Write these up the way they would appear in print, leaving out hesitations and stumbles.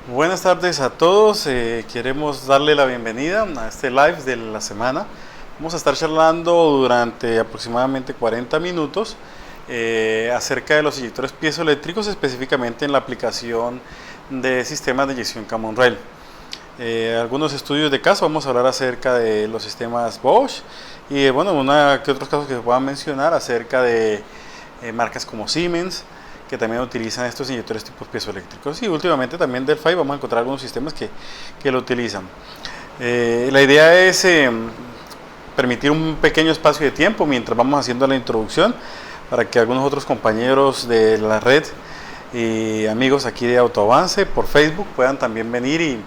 Buenas tardes a todos, queremos darle la bienvenida a este live de la semana. Vamos a estar charlando durante aproximadamente 40 minutos acerca de los inyectores piezoeléctricos, específicamente en la aplicación de sistemas de inyección Common Rail. Algunos estudios de caso, vamos a hablar acerca de los sistemas Bosch y bueno, que otros casos que se puedan mencionar acerca de marcas como Siemens, que también utilizan estos inyectores tipos piezoeléctricos, y últimamente también Delphi vamos a encontrar algunos sistemas que lo utilizan. La idea es permitir un pequeño espacio de tiempo mientras vamos haciendo la introducción para que algunos otros compañeros de la red y amigos aquí de Autoavance por Facebook puedan también venir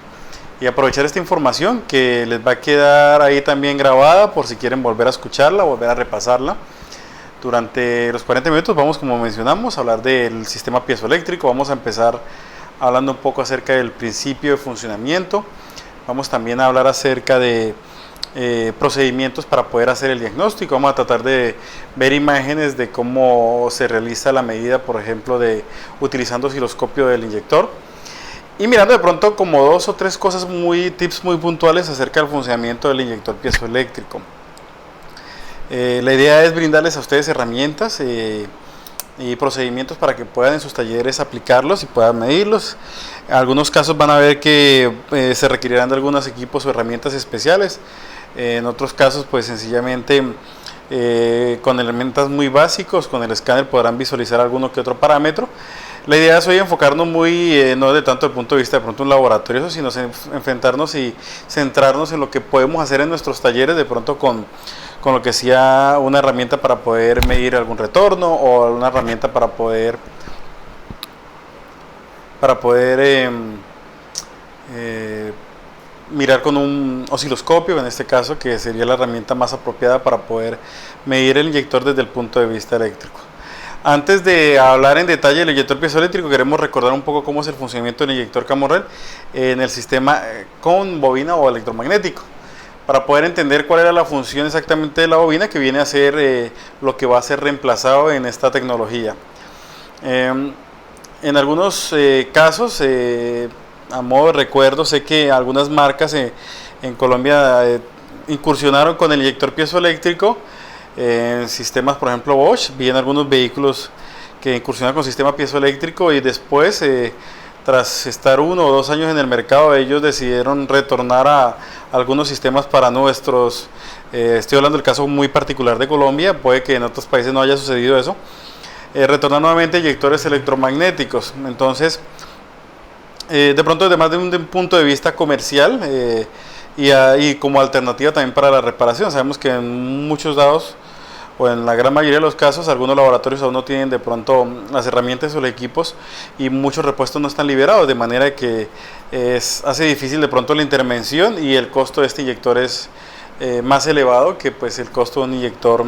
y aprovechar esta información que les va a quedar ahí también grabada por si quieren volver a escucharla, volver a repasarla. Durante los 40 minutos vamos, como mencionamos, a hablar del sistema piezoeléctrico. Vamos a empezar hablando un poco acerca del principio de funcionamiento. Vamos también a hablar acerca de procedimientos para poder hacer el diagnóstico. Vamos a tratar de ver imágenes de cómo se realiza la medida, por ejemplo, utilizando osciloscopio del inyector. Y mirando de pronto como 2 o 3 cosas tips muy puntuales acerca del funcionamiento del inyector piezoeléctrico. La idea es brindarles a ustedes herramientas y procedimientos para que puedan en sus talleres aplicarlos y puedan medirlos. En algunos casos van a ver que se requerirán de algunos equipos o herramientas especiales. En otros casos pues sencillamente con herramientas muy básicos, con el escáner podrán visualizar alguno que otro parámetro. La idea es hoy enfocarnos no de tanto el punto de vista de pronto un laboratorio, sino enfrentarnos y centrarnos en lo que podemos hacer en nuestros talleres de pronto con lo que sea una herramienta para poder medir algún retorno o una herramienta para poder mirar con un osciloscopio, en este caso, que sería la herramienta más apropiada para poder medir el inyector desde el punto de vista eléctrico. Antes de hablar en detalle del inyector piezoeléctrico, queremos recordar un poco cómo es el funcionamiento del inyector Common Rail en el sistema con bobina o electromagnético, para poder entender cuál era la función exactamente de la bobina, que viene a ser lo que va a ser reemplazado en esta tecnología. En algunos casos, a modo de recuerdo, sé que algunas marcas en Colombia incursionaron con el inyector piezoeléctrico en sistemas, por ejemplo Bosch. Vi en algunos vehículos que incursionaron con sistema piezoeléctrico y después, tras estar 1 o 2 años en el mercado, ellos decidieron retornar a algunos sistemas para nuestros, estoy hablando del caso muy particular de Colombia, puede que en otros países no haya sucedido eso, retornar nuevamente a inyectores electromagnéticos. Entonces, de pronto, además de un punto de vista comercial y como alternativa también para la reparación, sabemos que en muchos dados o en la gran mayoría de los casos, algunos laboratorios aún no tienen de pronto las herramientas o los equipos y muchos repuestos no están liberados, de manera que hace difícil de pronto la intervención y el costo de este inyector es más elevado que pues el costo de un inyector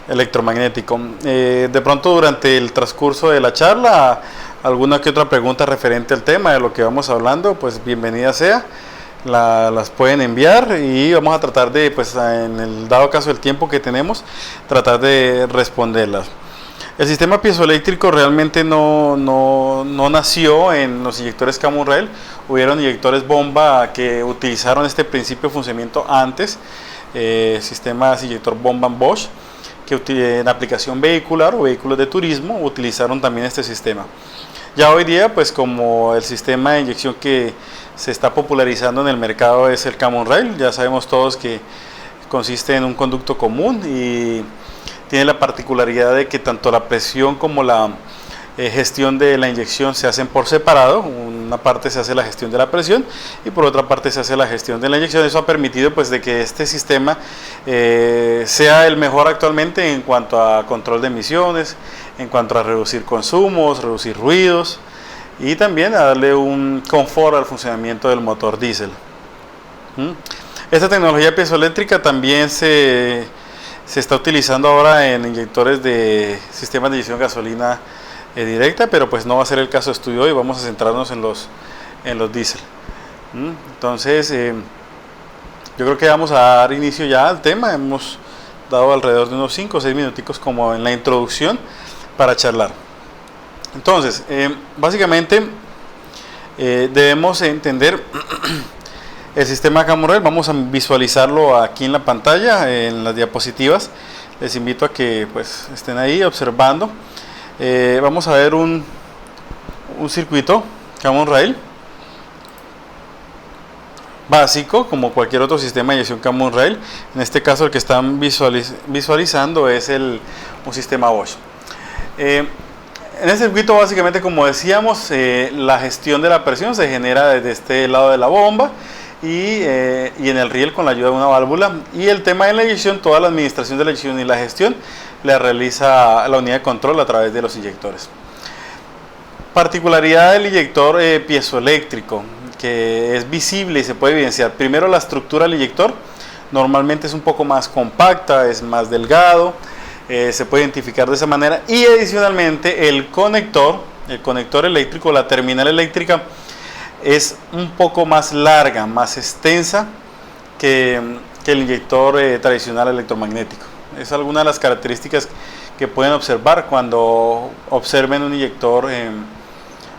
electromagnético. De pronto durante el transcurso de la charla, alguna que otra pregunta referente al tema de lo que vamos hablando, pues bienvenida sea. Las pueden enviar y vamos a tratar de, pues en el dado caso del tiempo que tenemos, tratar de responderlas. El sistema piezoeléctrico realmente no nació en los inyectores Common Rail. Hubieron inyectores bomba que utilizaron este principio de funcionamiento antes, sistemas inyector bomba en Bosch, que en aplicación vehicular o vehículos de turismo utilizaron también este sistema. Ya hoy día, pues como el sistema de inyección que se está popularizando en el mercado es el Common Rail, ya sabemos todos que consiste en un conducto común y tiene la particularidad de que tanto la presión como la gestión de la inyección se hacen por separado. Una parte se hace la gestión de la presión y por otra parte se hace la gestión de la inyección. Eso ha permitido pues de que este sistema sea el mejor actualmente en cuanto a control de emisiones, en cuanto a reducir consumos, reducir ruidos y también a darle un confort al funcionamiento del motor diésel. Esta tecnología piezoeléctrica también se está utilizando ahora en inyectores de sistemas de inyección de gasolina directa, pero pues no va a ser el caso de estudio hoy, vamos a centrarnos en los diésel. Entonces, yo creo que vamos a dar inicio ya al tema. Hemos dado alrededor de unos 5 o 6 minuticos como en la introducción para charlar. Entonces, básicamente debemos entender el sistema Common Rail. Vamos a visualizarlo aquí en la pantalla, en las diapositivas. Les invito a que pues estén ahí observando. Vamos a ver un circuito Common Rail básico, como cualquier otro sistema de inyección Common Rail. En este caso el que están visualizando es un sistema Bosch. En el circuito, básicamente, como decíamos, la gestión de la presión se genera desde este lado de la bomba y en el riel con la ayuda de una válvula, y el tema de la inyección, toda la administración de la inyección y la gestión la realiza la unidad de control a través de los inyectores. Particularidad del inyector piezoeléctrico, que es visible y se puede evidenciar. Primero, la estructura del inyector normalmente es un poco más compacta, es más delgado, se puede identificar de esa manera, y adicionalmente el conector eléctrico, la terminal eléctrica, es un poco más larga, más extensa que el inyector tradicional electromagnético. Es alguna de las características que pueden observar cuando observen un inyector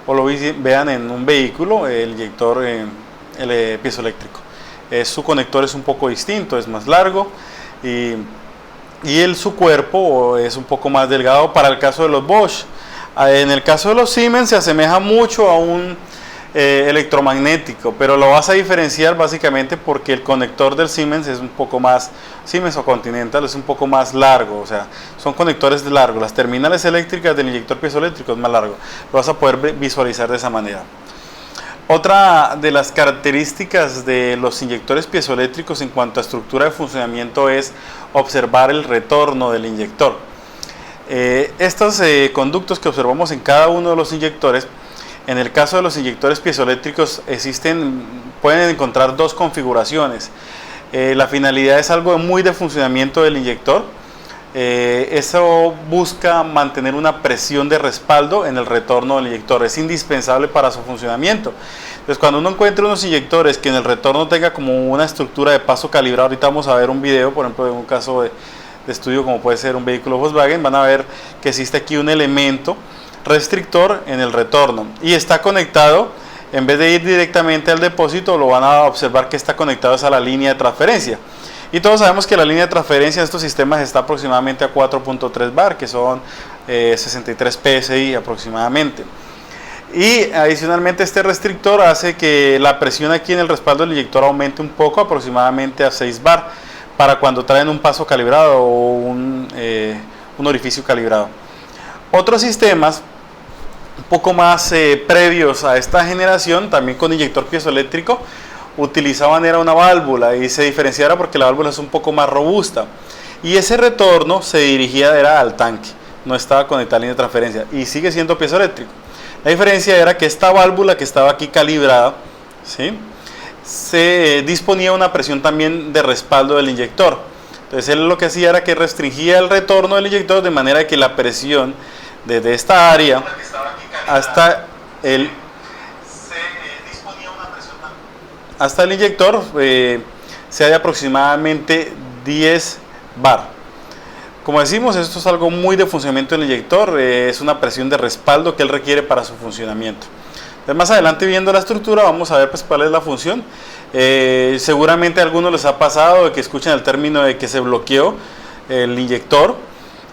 o lo vean en un vehículo, el inyector piezoeléctrico. Su conector es un poco distinto, es más largo y su cuerpo es un poco más delgado para el caso de los Bosch. En el caso de los Siemens se asemeja mucho a un electromagnético, pero lo vas a diferenciar básicamente porque el conector del Siemens es un poco más, Siemens o Continental, es un poco más largo, o sea, son conectores largos. Las terminales eléctricas del inyector piezoeléctrico es más largo, lo vas a poder visualizar de esa manera. Otra de las características de los inyectores piezoeléctricos en cuanto a estructura de funcionamiento es observar el retorno del inyector. Estos conductos que observamos en cada uno de los inyectores, en el caso de los inyectores piezoeléctricos pueden encontrar dos configuraciones. La finalidad es algo muy de funcionamiento del inyector. Eso busca mantener una presión de respaldo en el retorno del inyector, es indispensable para su funcionamiento. Entonces, cuando uno encuentra unos inyectores que en el retorno tenga como una estructura de paso calibrado, ahorita vamos a ver un video, por ejemplo, de un caso de estudio como puede ser un vehículo Volkswagen, van a ver que existe aquí un elemento restrictor en el retorno y está conectado, en vez de ir directamente al depósito, lo van a observar que está conectado a la línea de transferencia. Y todos sabemos que la línea de transferencia de estos sistemas está aproximadamente a 4.3 bar, que son 63 PSI aproximadamente. Y adicionalmente este restrictor hace que la presión aquí en el respaldo del inyector aumente un poco, aproximadamente a 6 bar, para cuando traen un paso calibrado o un orificio calibrado. Otros sistemas un poco más previos a esta generación, también con inyector piezoeléctrico, utilizaban una válvula, y se diferenciara porque la válvula es un poco más robusta y ese retorno se dirigía al tanque, no estaba conectada a línea de transferencia y sigue siendo piezoeléctrico. La diferencia era que esta válvula que estaba aquí calibrada, ¿sí?, se disponía una presión también de respaldo del inyector. Entonces él lo que hacía era que restringía el retorno del inyector de manera que la presión desde esta área hasta el inyector sea de aproximadamente 10 bar. Como decimos, esto es algo muy de funcionamiento del inyector, es una presión de respaldo que él requiere para su funcionamiento. Entonces, más adelante, viendo la estructura, vamos a ver pues cuál es la función. Seguramente a algunos les ha pasado de que escuchan el término de que se bloqueó el inyector,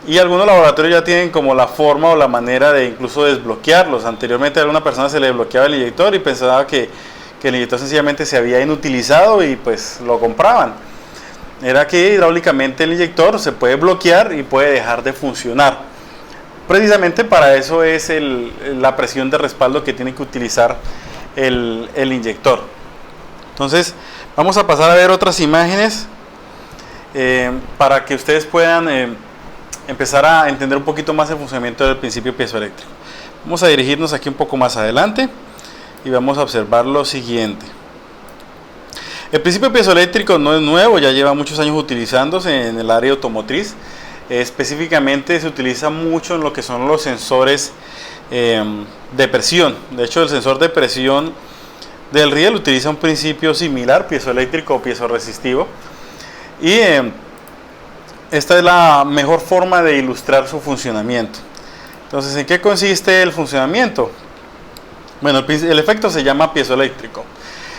y algunos laboratorios ya tienen como la forma o la manera de incluso desbloquearlos. Anteriormente a alguna persona se le bloqueaba el inyector y pensaba que el inyector sencillamente se había inutilizado y pues lo compraban. Era que hidráulicamente el inyector se puede bloquear y puede dejar de funcionar. Precisamente para eso es la presión de respaldo que tiene que utilizar el inyector. Entonces vamos a pasar a ver otras imágenes para que ustedes puedan empezar a entender un poquito más el funcionamiento del principio piezoeléctrico. Vamos a dirigirnos aquí un poco más adelante y vamos a observar lo siguiente. El principio piezoeléctrico no es nuevo, ya lleva muchos años utilizándose en el área automotriz. Específicamente se utiliza mucho en lo que son los sensores de presión. De hecho, el sensor de presión del riel utiliza un principio similar, piezoeléctrico o piezoresisitivo, y esta es la mejor forma de ilustrar su funcionamiento. Entonces, ¿en qué consiste el funcionamiento? Bueno, el efecto se llama piezoeléctrico.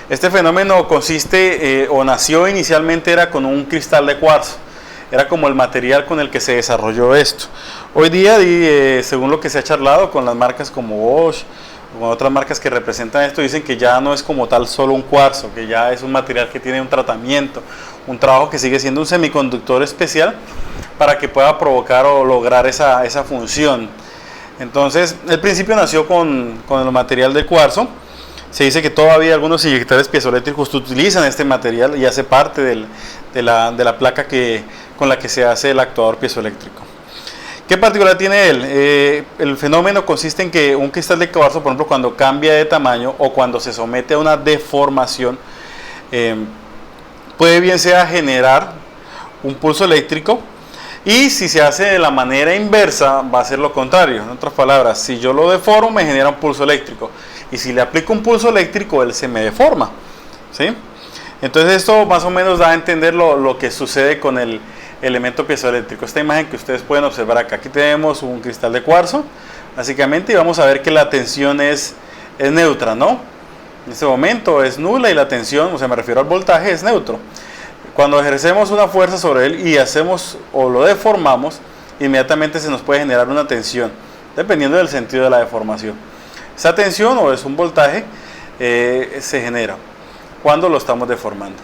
Este fenómeno consiste o nació inicialmente era con un cristal de cuarzo. Era como el material con el que se desarrolló esto. Hoy día, según lo que se ha charlado con las marcas como Bosch, o con otras marcas que representan esto, dicen que ya no es como tal solo un cuarzo, que ya es un material que tiene un tratamiento, un trabajo que sigue siendo un semiconductor especial para que pueda provocar o lograr esa función. Entonces, el principio nació con el material de cuarzo. Se dice que todavía algunos inyectores piezoeléctricos utilizan este material y hace parte de la placa con la que se hace el actuador piezoeléctrico. ¿Qué particular tiene él? El fenómeno consiste en que un cristal de cuarzo, por ejemplo, cuando cambia de tamaño o cuando se somete a una deformación, puede bien sea generar un pulso eléctrico, y si se hace de la manera inversa va a ser lo contrario. En otras palabras, si yo lo deformo me genera un pulso eléctrico, y si le aplico un pulso eléctrico él se me deforma, ¿sí? Entonces esto más o menos da a entender lo que sucede con el elemento piezoeléctrico. Esta imagen que ustedes pueden observar acá, aquí tenemos un cristal de cuarzo básicamente, y vamos a ver que la tensión es neutra, ¿no? En este momento es nula y la tensión, o sea, me refiero al voltaje, es neutro. Cuando ejercemos una fuerza sobre él y hacemos o lo deformamos, inmediatamente se nos puede generar una tensión, dependiendo del sentido de la deformación. Esa tensión o es un voltaje se genera cuando lo estamos deformando.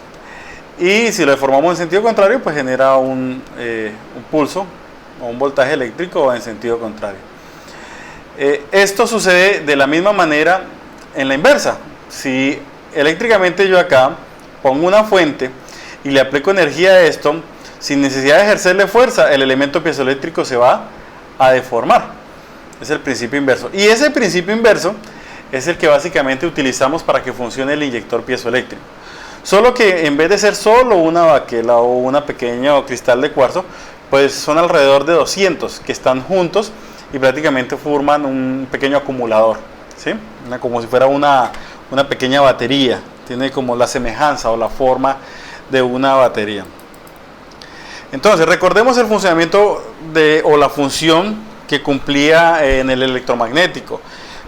Y si lo deformamos en sentido contrario, pues genera un pulso o un voltaje eléctrico en sentido contrario. Esto sucede de la misma manera en la inversa. Si eléctricamente yo acá pongo una fuente y le aplico energía a esto, sin necesidad de ejercerle fuerza, el elemento piezoeléctrico se va a deformar. Es el principio inverso. Y ese principio inverso es el que básicamente utilizamos para que funcione el inyector piezoeléctrico. Solo que en vez de ser solo una baquela o una pequeño cristal de cuarzo, pues son alrededor de 200 que están juntos y prácticamente forman un pequeño acumulador, ¿sí? Como si fuera una pequeña batería. Tiene como la semejanza o la forma de una batería. Entonces, recordemos el funcionamiento o la función que cumplía en el electromagnético.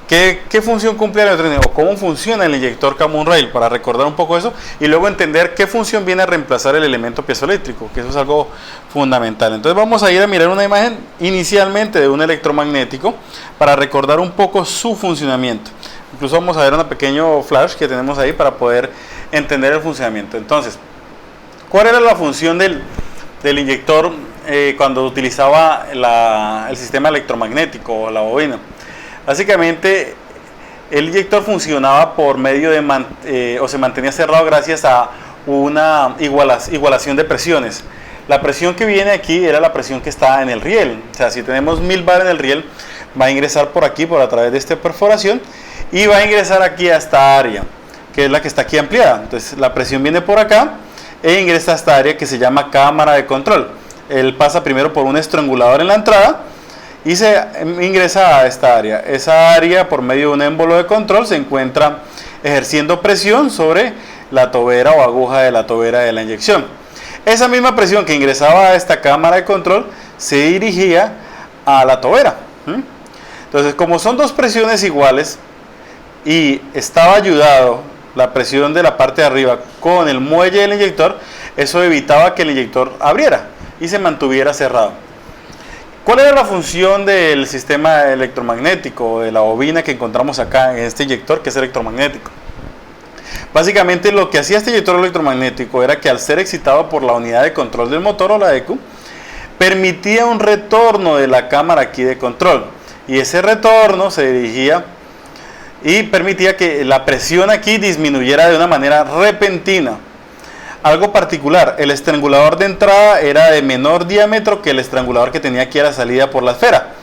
¿Qué función cumple el electromagnético? ¿Cómo funciona el inyector Common Rail? Para recordar un poco eso y luego entender qué función viene a reemplazar el elemento piezoeléctrico, que eso es algo fundamental. Entonces vamos a ir a mirar una imagen inicialmente de un electromagnético para recordar un poco su funcionamiento. Incluso vamos a ver un pequeño flash que tenemos ahí para poder entender el funcionamiento. Entonces, ¿cuál era la función del inyector cuando utilizaba el sistema electromagnético o la bobina? Básicamente, el inyector funcionaba por medio de o se mantenía cerrado gracias a una igualación de presiones. La presión que viene aquí era la presión que está en el riel. O sea, si tenemos 1000 bar en el riel, va a ingresar por aquí, por a través de esta perforación, y va a ingresar aquí a esta área, que es la que está aquí ampliada. Entonces, la presión viene por acá e ingresa a esta área que se llama cámara de control. Él pasa primero por un estrangulador en la entrada y se ingresa a esta área. Esa área, por medio de un émbolo de control, se encuentra ejerciendo presión sobre la tobera o aguja de la tobera de la inyección. Esa misma presión que ingresaba a esta cámara de control se dirigía a la tobera. Entonces, como son dos presiones iguales y estaba ayudado la presión de la parte de arriba con el muelle del inyector, eso evitaba que el inyector abriera y se mantuviera cerrado. ¿Cuál era la función del sistema electromagnético, de la bobina que encontramos acá en este inyector que es electromagnético? Básicamente lo que hacía este inyector electromagnético era que al ser excitado por la unidad de control del motor o la ECU, permitía un retorno de la cámara aquí de control, y ese retorno se dirigía y permitía que la presión aquí disminuyera de una manera repentina. Algo particular, el estrangulador de entrada era de menor diámetro que el estrangulador que tenía aquí a la salida por la esfera,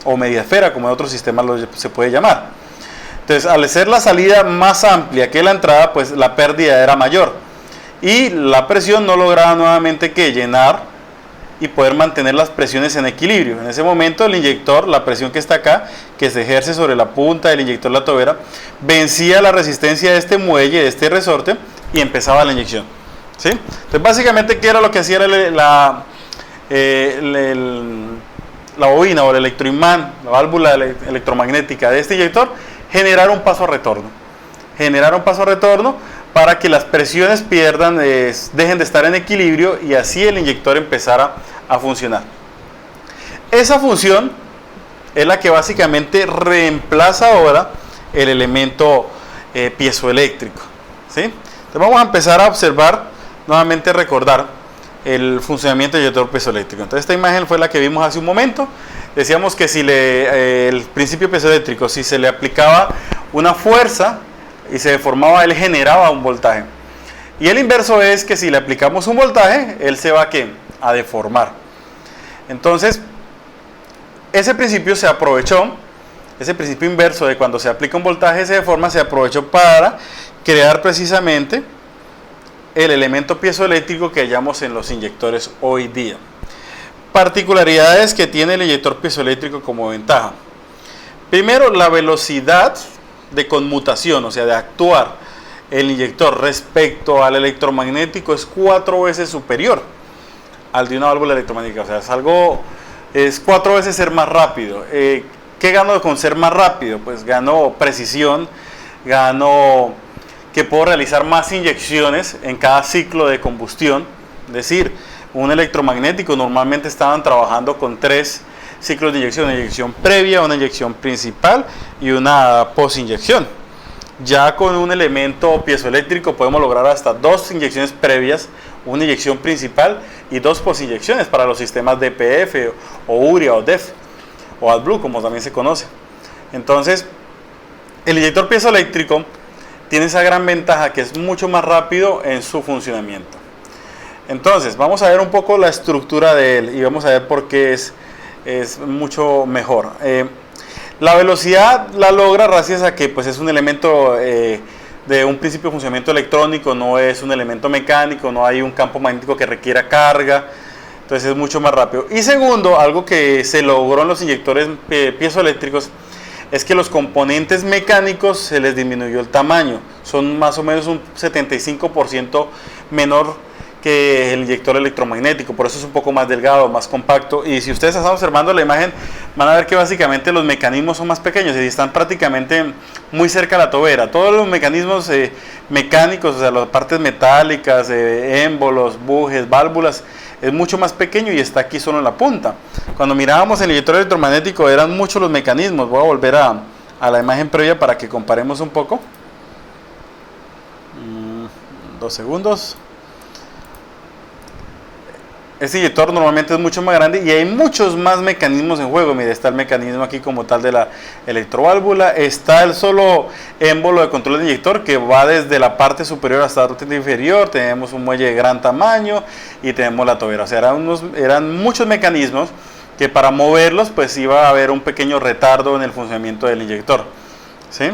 o media esfera, como en otros sistemas se puede llamar. Entonces, al ser la salida más amplia que la entrada, pues la pérdida era mayor, y la presión no lograba nuevamente que llenar y poder mantener las presiones en equilibrio. En ese momento el inyector, la presión que está acá, que se ejerce sobre la punta del inyector, la tobera, vencía la resistencia de este muelle, de este resorte, y empezaba la inyección. ¿Sí? Entonces básicamente, ¿qué era lo que hacía la bobina o el electroimán, la válvula electromagnética de este inyector? generar un paso a retorno. Generar un paso a retorno para que las presiones dejen de estar en equilibrio y así el inyector empezara a funcionar. Esa función es la que básicamente reemplaza ahora el elemento piezoeléctrico, ¿sí? Entonces vamos a empezar a observar, nuevamente recordar el funcionamiento del inyector piezoeléctrico. Entonces esta imagen fue la que vimos hace un momento. Decíamos que si el principio piezoeléctrico, si se le aplicaba una fuerza y se deformaba, él generaba un voltaje. Y el inverso es que si le aplicamos un voltaje, él se va a deformar. Entonces, ese principio se aprovechó, ese principio inverso de cuando se aplica un voltaje se deforma, se aprovechó para crear precisamente el elemento piezoeléctrico que hallamos en los inyectores hoy día. Particularidades que tiene el inyector piezoeléctrico como ventaja. Primero, la velocidad de conmutación, o sea, de actuar el inyector respecto al electromagnético es 4 veces superior al de una válvula electromagnética. O sea, es 4 veces ser más rápido. ¿Qué gano con ser más rápido? Pues gano precisión, gano que puedo realizar más inyecciones en cada ciclo de combustión. Es decir, un electromagnético normalmente estaban trabajando con 3 ciclos de inyección: una inyección previa, una inyección principal y una posinyección. Ya con un elemento piezoeléctrico podemos lograr hasta 2 inyecciones previas, una inyección principal y 2 posinyecciones para los sistemas DPF o URIA o DEF o AdBlue, como también se conoce. Entonces, el inyector piezoeléctrico tiene esa gran ventaja que es mucho más rápido en su funcionamiento. Entonces, vamos a ver un poco la estructura de él y vamos a ver por qué es mucho mejor. La velocidad la logra gracias a que pues, es un elemento de un principio de funcionamiento electrónico, no es un elemento mecánico, no hay un campo magnético que requiera carga, entonces es mucho más rápido. Y segundo, algo que se logró en los inyectores piezoeléctricos es que los componentes mecánicos se les disminuyó el tamaño, son más o menos un 75% menor que el inyector electromagnético, por eso es un poco más delgado, más compacto. Y si ustedes están observando la imagen, van a ver que básicamente los mecanismos son más pequeños y están prácticamente muy cerca de la tobera. Todos los mecanismos mecánicos, o sea, las partes metálicas, émbolos, bujes, válvulas, es mucho más pequeño y está aquí solo en la punta. Cuando mirábamos el inyector electromagnético eran muchos los mecanismos. Voy a volver a la imagen previa para que comparemos un poco. 2 segundos. Este inyector normalmente es mucho más grande y hay muchos más mecanismos en juego. Mire, está el mecanismo aquí como tal de la electroválvula, está el solo émbolo de control de inyector que va desde la parte superior hasta la parte inferior, tenemos un muelle de gran tamaño y tenemos la tobera. O sea, eran muchos mecanismos que para moverlos pues iba a haber un pequeño retardo en el funcionamiento del inyector, ¿sí?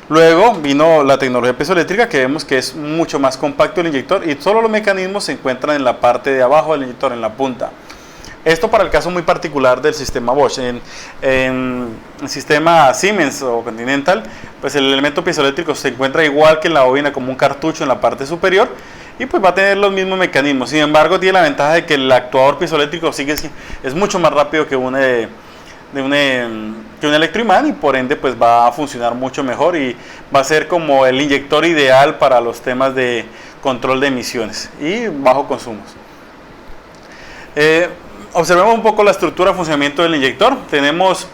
Luego vino la tecnología piezoeléctrica, que vemos que es mucho más compacto el inyector y solo los mecanismos se encuentran en la parte de abajo del inyector, en la punta. Esto para el caso muy particular del sistema Bosch. En el sistema Siemens o Continental, pues el elemento piezoeléctrico se encuentra igual que en la bobina, como un cartucho en la parte superior, y pues va a tener los mismos mecanismos. Sin embargo, tiene la ventaja de que el actuador piezoeléctrico es mucho más rápido que un electroimán y por ende pues va a funcionar mucho mejor y va a ser como el inyector ideal para los temas de control de emisiones y bajo consumos. Observemos un poco la estructura de funcionamiento del inyector. Tenemos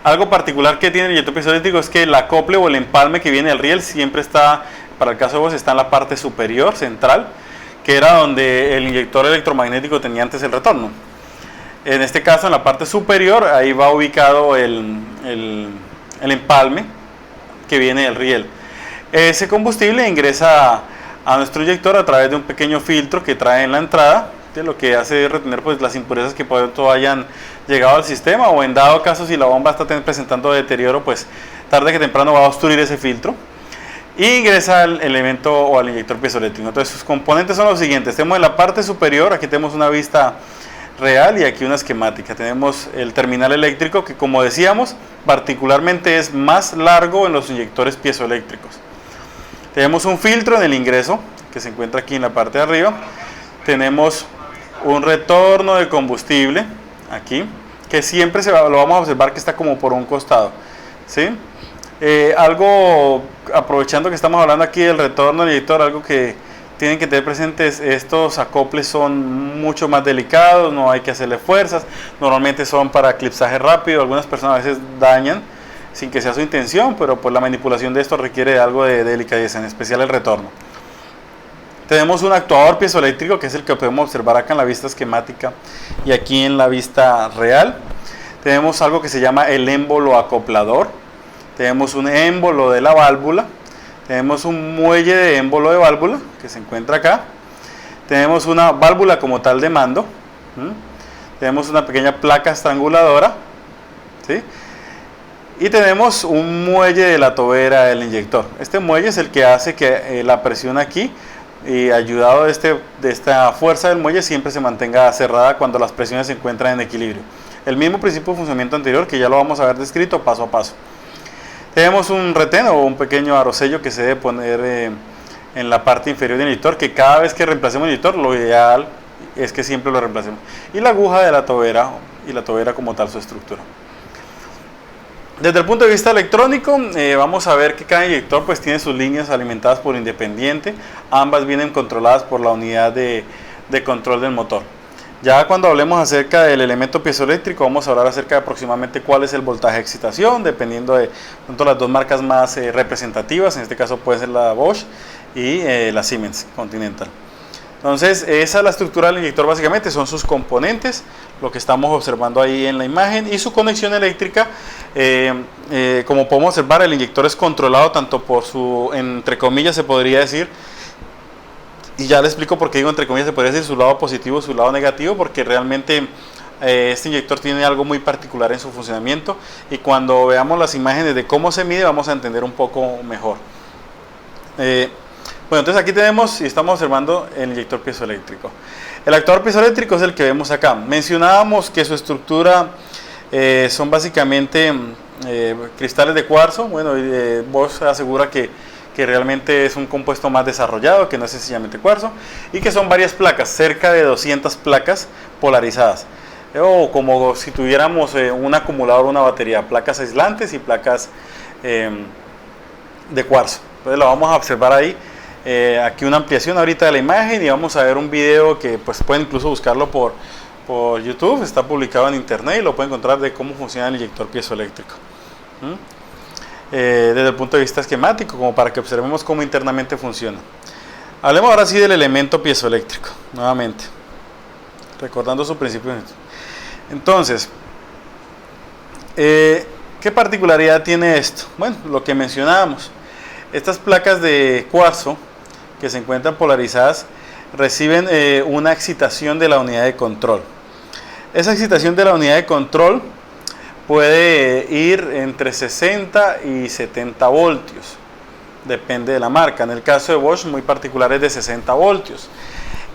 algo particular que tiene el inyector piezoeléctrico, es que el acople o el empalme que viene del riel siempre está, para el caso de vos, está en la parte superior, central, que era donde el inyector electromagnético tenía antes el retorno. En este caso, en la parte superior, ahí va ubicado el empalme que viene del riel. Ese combustible ingresa a nuestro inyector a través de un pequeño filtro que trae en la entrada, que lo que hace es retener pues, las impurezas que hayan llegado al sistema, o en dado caso, si la bomba está presentando deterioro, pues tarde que temprano va a obstruir ese filtro y ingresa al elemento o al inyector piezoeléctrico. Entonces, sus componentes son los siguientes. Tenemos en la parte superior, aquí tenemos una vista real y aquí una esquemática. Tenemos el terminal eléctrico que, como decíamos, particularmente es más largo en los inyectores piezoeléctricos. Tenemos un filtro en el ingreso que se encuentra aquí en la parte de arriba. Tenemos un retorno de combustible aquí que siempre lo vamos a observar que está como por un costado, ¿sí? Algo, aprovechando que estamos hablando aquí del retorno del inyector, algo que tienen que tener presentes: estos acoples son mucho más delicados, no hay que hacerle fuerzas, normalmente son para clipsaje rápido, algunas personas a veces dañan sin que sea su intención, pero pues la manipulación de esto requiere de algo de delicadeza, en especial el retorno. Tenemos un actuador piezoeléctrico, que es el que podemos observar acá en la vista esquemática y aquí en la vista real. Tenemos algo que se llama el émbolo acoplador. Tenemos un émbolo de la válvula. Tenemos un muelle de émbolo de válvula que se encuentra acá. Tenemos una válvula como tal de mando. Tenemos una pequeña placa estranguladora. ¿Sí? Y tenemos un muelle de la tobera del inyector. Este muelle es el que hace que la presión aquí, y ayudado de esta fuerza del muelle, siempre se mantenga cerrada cuando las presiones se encuentran en equilibrio. El mismo principio de funcionamiento anterior, que ya lo vamos a ver descrito paso a paso. Tenemos un retén o un pequeño arosello que se debe poner en la parte inferior del inyector, que cada vez que reemplacemos el inyector, lo ideal es que siempre lo reemplacemos. Y la aguja de la tobera, y la tobera como tal su estructura. Desde el punto de vista electrónico, vamos a ver que cada inyector pues tiene sus líneas alimentadas por independiente. Ambas vienen controladas por la unidad de control del motor. Ya cuando hablemos acerca del elemento piezoeléctrico, vamos a hablar acerca de aproximadamente cuál es el voltaje de excitación, dependiendo de las dos marcas más representativas. En este caso puede ser la Bosch y la Siemens Continental. Entonces, esa es la estructura del inyector básicamente, son sus componentes, lo que estamos observando ahí en la imagen, y su conexión eléctrica. Como podemos observar, el inyector es controlado tanto por su, entre comillas se podría decir, y ya le explico por qué digo entre comillas se podría decir, su lado positivo, su lado negativo, porque realmente este inyector tiene algo muy particular en su funcionamiento, y cuando veamos las imágenes de cómo se mide vamos a entender un poco mejor. Bueno, entonces aquí tenemos y estamos observando el inyector piezoeléctrico. El actuador piezoeléctrico es el que vemos acá. Mencionábamos que su estructura son básicamente cristales de cuarzo. Bueno, Bosch asegura que realmente es un compuesto más desarrollado, que no es sencillamente cuarzo, y que son varias placas, cerca de 200 placas polarizadas. O como si tuviéramos un acumulador, una batería, placas aislantes y placas de cuarzo. Entonces lo vamos a observar ahí. Aquí una ampliación ahorita de la imagen, y vamos a ver un video que pues pueden incluso buscarlo por YouTube, está publicado en internet y lo pueden encontrar, de cómo funciona el inyector piezoeléctrico. Desde el punto de vista esquemático, como para que observemos cómo internamente funciona. Hablemos ahora sí del elemento piezoeléctrico, nuevamente, recordando su principio. Entonces, ¿qué particularidad tiene esto? Bueno, lo que mencionábamos, estas placas de cuarzo que se encuentran polarizadas reciben una excitación de la unidad de control. Esa excitación de la unidad de control puede ir entre 60 y 70 voltios, depende de la marca. En el caso de Bosch, muy particular, es de 60 voltios,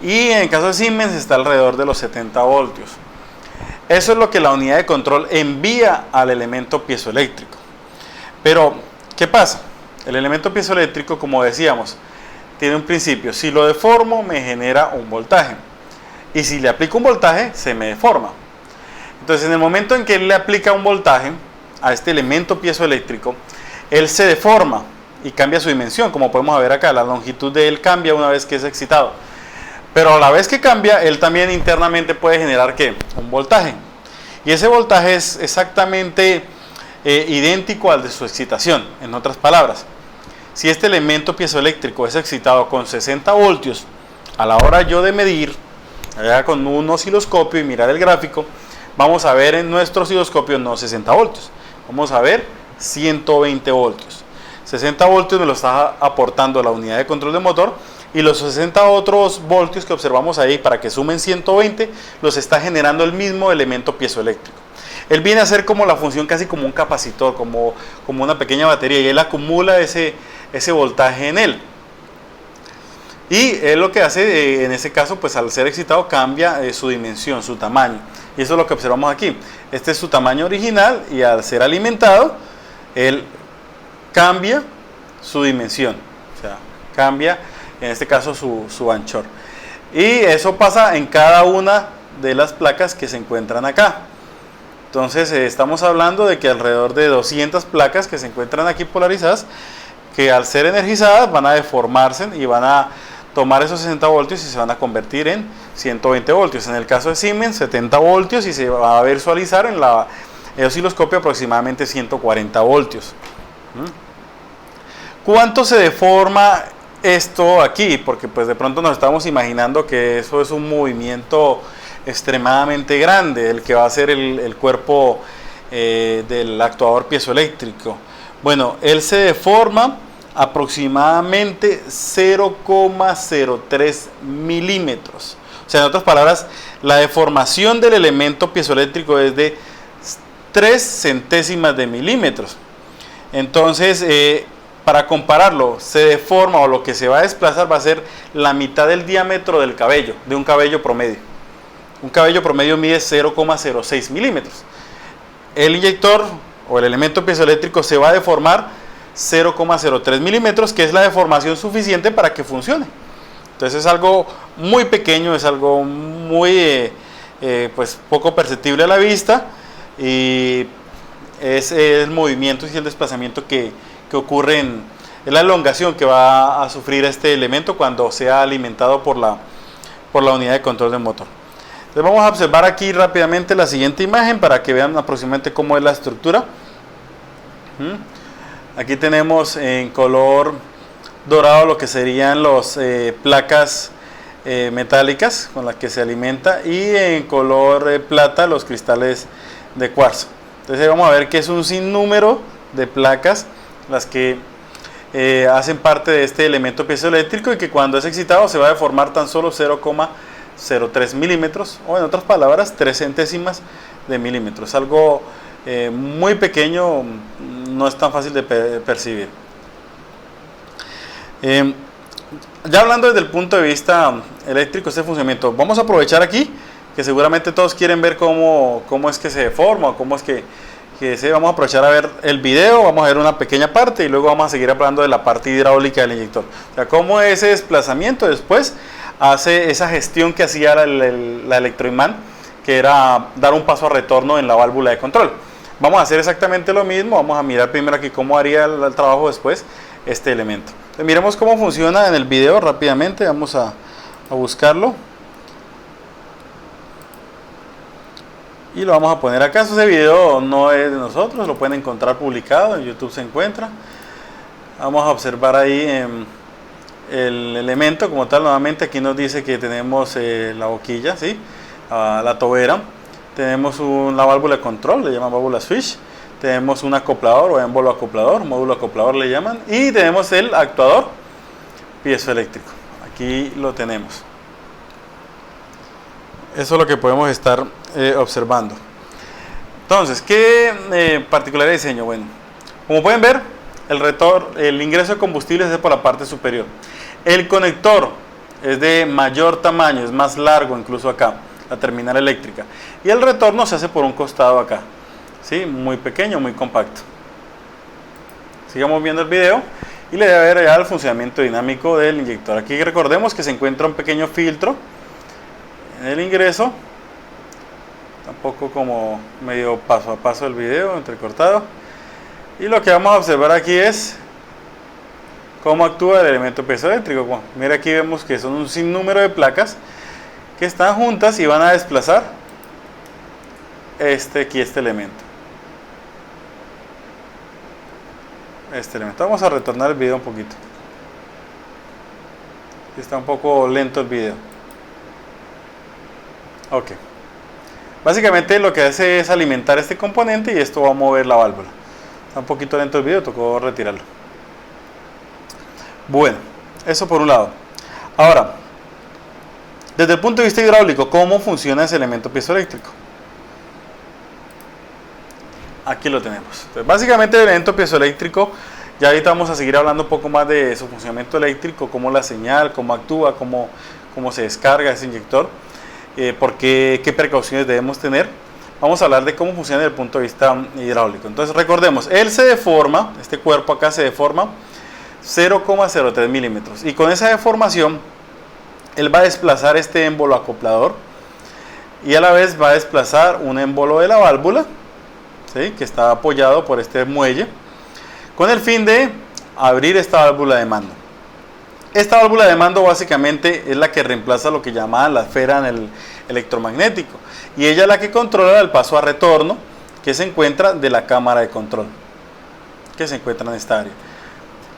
y en el caso de Siemens está alrededor de los 70 voltios. Eso es lo que la unidad de control envía al elemento piezoeléctrico. Pero, ¿qué pasa? El elemento piezoeléctrico, como decíamos, tiene un principio: si lo deformo me genera un voltaje, y si le aplico un voltaje se me deforma. Entonces, en el momento en que él le aplica un voltaje a este elemento piezoeléctrico, él se deforma y cambia su dimensión. Como podemos ver acá, la longitud de él cambia una vez que es excitado, pero a la vez que cambia, él también internamente puede generar ¿qué? Un voltaje, y ese voltaje es exactamente idéntico al de su excitación. En otras palabras, si este elemento piezoeléctrico es excitado con 60 voltios, a la hora yo de medir allá con un osciloscopio y mirar el gráfico, vamos a ver en nuestro osciloscopio no 60 voltios, vamos a ver 120 voltios. 60 voltios me lo está aportando la unidad de control del motor, y los 60 otros voltios que observamos ahí, para que sumen 120, los está generando el mismo elemento piezoeléctrico. Él viene a ser como la función, casi como un capacitor, como una pequeña batería, y él acumula ese voltaje en él. Y él lo que hace, en ese caso, pues al ser excitado cambia su dimensión, su tamaño. Y eso es lo que observamos aquí. Este es su tamaño original, y al ser alimentado, él cambia su dimensión. O sea, cambia, en este caso, su anchor. Y eso pasa en cada una de las placas que se encuentran acá. Entonces estamos hablando de que alrededor de 200 placas que se encuentran aquí polarizadas, que al ser energizadas van a deformarse y van a tomar esos 60 voltios y se van a convertir en 120 voltios. En el caso de Siemens, 70 voltios, y se va a visualizar en el osciloscopio aproximadamente 140 voltios. ¿Cuánto se deforma esto aquí? Porque pues de pronto nos estamos imaginando que eso es un movimiento extremadamente grande, el que va a ser el cuerpo del actuador piezoeléctrico. Bueno, él se deforma aproximadamente 0,03 milímetros. O sea, en otras palabras, la deformación del elemento piezoeléctrico es de 3 centésimas de milímetros. Entonces, para compararlo, se deforma, o lo que se va a desplazar va a ser la mitad del diámetro del cabello, de un cabello promedio. Un cabello promedio mide 0,06 milímetros. El inyector o el elemento piezoeléctrico se va a deformar 0,03 milímetros, que es la deformación suficiente para que funcione. Entonces es algo muy pequeño, es algo muy pues poco perceptible a la vista, y es el movimiento y el desplazamiento que ocurre es la elongación que va a sufrir este elemento cuando sea alimentado por la unidad de control del motor. Entonces vamos a observar aquí rápidamente la siguiente imagen para que vean aproximadamente cómo es la estructura. Aquí tenemos en color dorado lo que serían las placas metálicas con las que se alimenta, y en color plata los cristales de cuarzo. Entonces vamos a ver que es un sinnúmero de placas las que hacen parte de este elemento piezoeléctrico, y que cuando es excitado se va a deformar tan solo 0,03 milímetros, o en otras palabras 3 centésimas de milímetros. Algo muy pequeño, no es tan fácil de percibir. Ya hablando desde el punto de vista eléctrico este funcionamiento, vamos a aprovechar aquí que seguramente todos quieren ver cómo es que se deforma, o cómo es que vamos a aprovechar a ver el video. Vamos a ver una pequeña parte y luego vamos a seguir hablando de la parte hidráulica del inyector, o sea, cómo ese desplazamiento después hace esa gestión que hacía la electroimán, que era dar un paso a retorno en la válvula de control. Vamos a hacer exactamente lo mismo. Vamos a mirar primero aquí cómo haría el trabajo después este elemento. Entonces, miremos cómo funciona en el video rápidamente. Vamos a buscarlo y lo vamos a poner acá. Ese video no es de nosotros, lo pueden encontrar publicado, en YouTube se encuentra. Vamos a observar ahí el elemento como tal. Nuevamente aquí nos dice que tenemos la boquilla, ¿sí? La tobera. Tenemos la válvula de control, le llaman válvula switch. Tenemos un acoplador o émbolo acoplador, módulo acoplador le llaman. Y tenemos el actuador piezoeléctrico. Aquí lo tenemos. Eso es lo que podemos estar observando. Entonces, ¿qué particular de diseño? Bueno, como pueden ver, el ingreso de combustible es por la parte superior. El conector es de mayor tamaño, es más largo incluso acá, la terminal eléctrica. Y el retorno se hace por un costado acá, ¿sí? Muy pequeño, muy compacto. Sigamos viendo el video y le debe ver ya el funcionamiento dinámico del inyector. Aquí recordemos que se encuentra un pequeño filtro en el ingreso, tampoco como medio paso a paso el video, entrecortado. Y lo que vamos a observar aquí es cómo actúa el elemento piezoeléctrico. Bueno, mira, aquí vemos que son un sinnúmero de placas que están juntas y van a desplazar este elemento. Vamos a retornar el video un poquito. Está un poco lento el video. Ok. Básicamente lo que hace es alimentar este componente y esto va a mover la válvula. Está un poquito lento el video, tocó retirarlo. Bueno, eso por un lado. Ahora, desde el punto de vista hidráulico, ¿cómo funciona ese elemento piezoeléctrico? Aquí lo tenemos. Entonces, básicamente el elemento piezoeléctrico, ya ahorita vamos a seguir hablando un poco más de su funcionamiento eléctrico, cómo la señal, cómo actúa, cómo se descarga ese inyector, qué precauciones debemos tener. Vamos a hablar de cómo funciona desde el punto de vista hidráulico. Entonces recordemos, él se deforma, este cuerpo acá se deforma 0,03 milímetros, y con esa deformación él va a desplazar este émbolo acoplador y a la vez va a desplazar un émbolo de la válvula, ¿sí?, que está apoyado por este muelle, con el fin de abrir esta válvula de mando. Esta válvula de mando básicamente es la que reemplaza lo que llamaban la esfera en el electromagnético, y ella es la que controla el paso a retorno que se encuentra de la cámara de control, que se encuentra en esta área.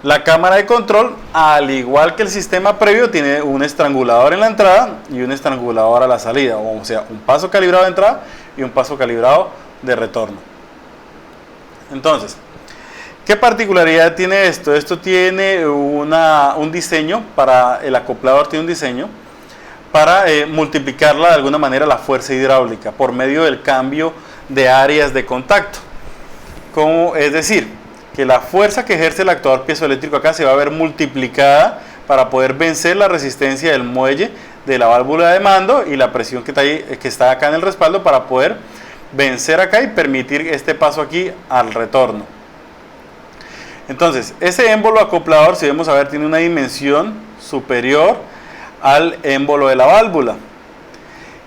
La cámara de control, al igual que el sistema previo, tiene un estrangulador en la entrada y un estrangulador a la salida, o sea, un paso calibrado de entrada y un paso calibrado de retorno. Entonces, ¿qué particularidad tiene esto? Esto tiene un diseño para el acoplador, tiene un diseño para multiplicarla de alguna manera la fuerza hidráulica por medio del cambio de áreas de contacto. Es decir, que la fuerza que ejerce el actuador piezoeléctrico acá se va a ver multiplicada para poder vencer la resistencia del muelle de la válvula de mando y la presión que está acá en el respaldo para poder vencer acá y permitir este paso aquí al retorno. Entonces, ese émbolo acoplador, si vemos a ver, tiene una dimensión superior al émbolo de la válvula.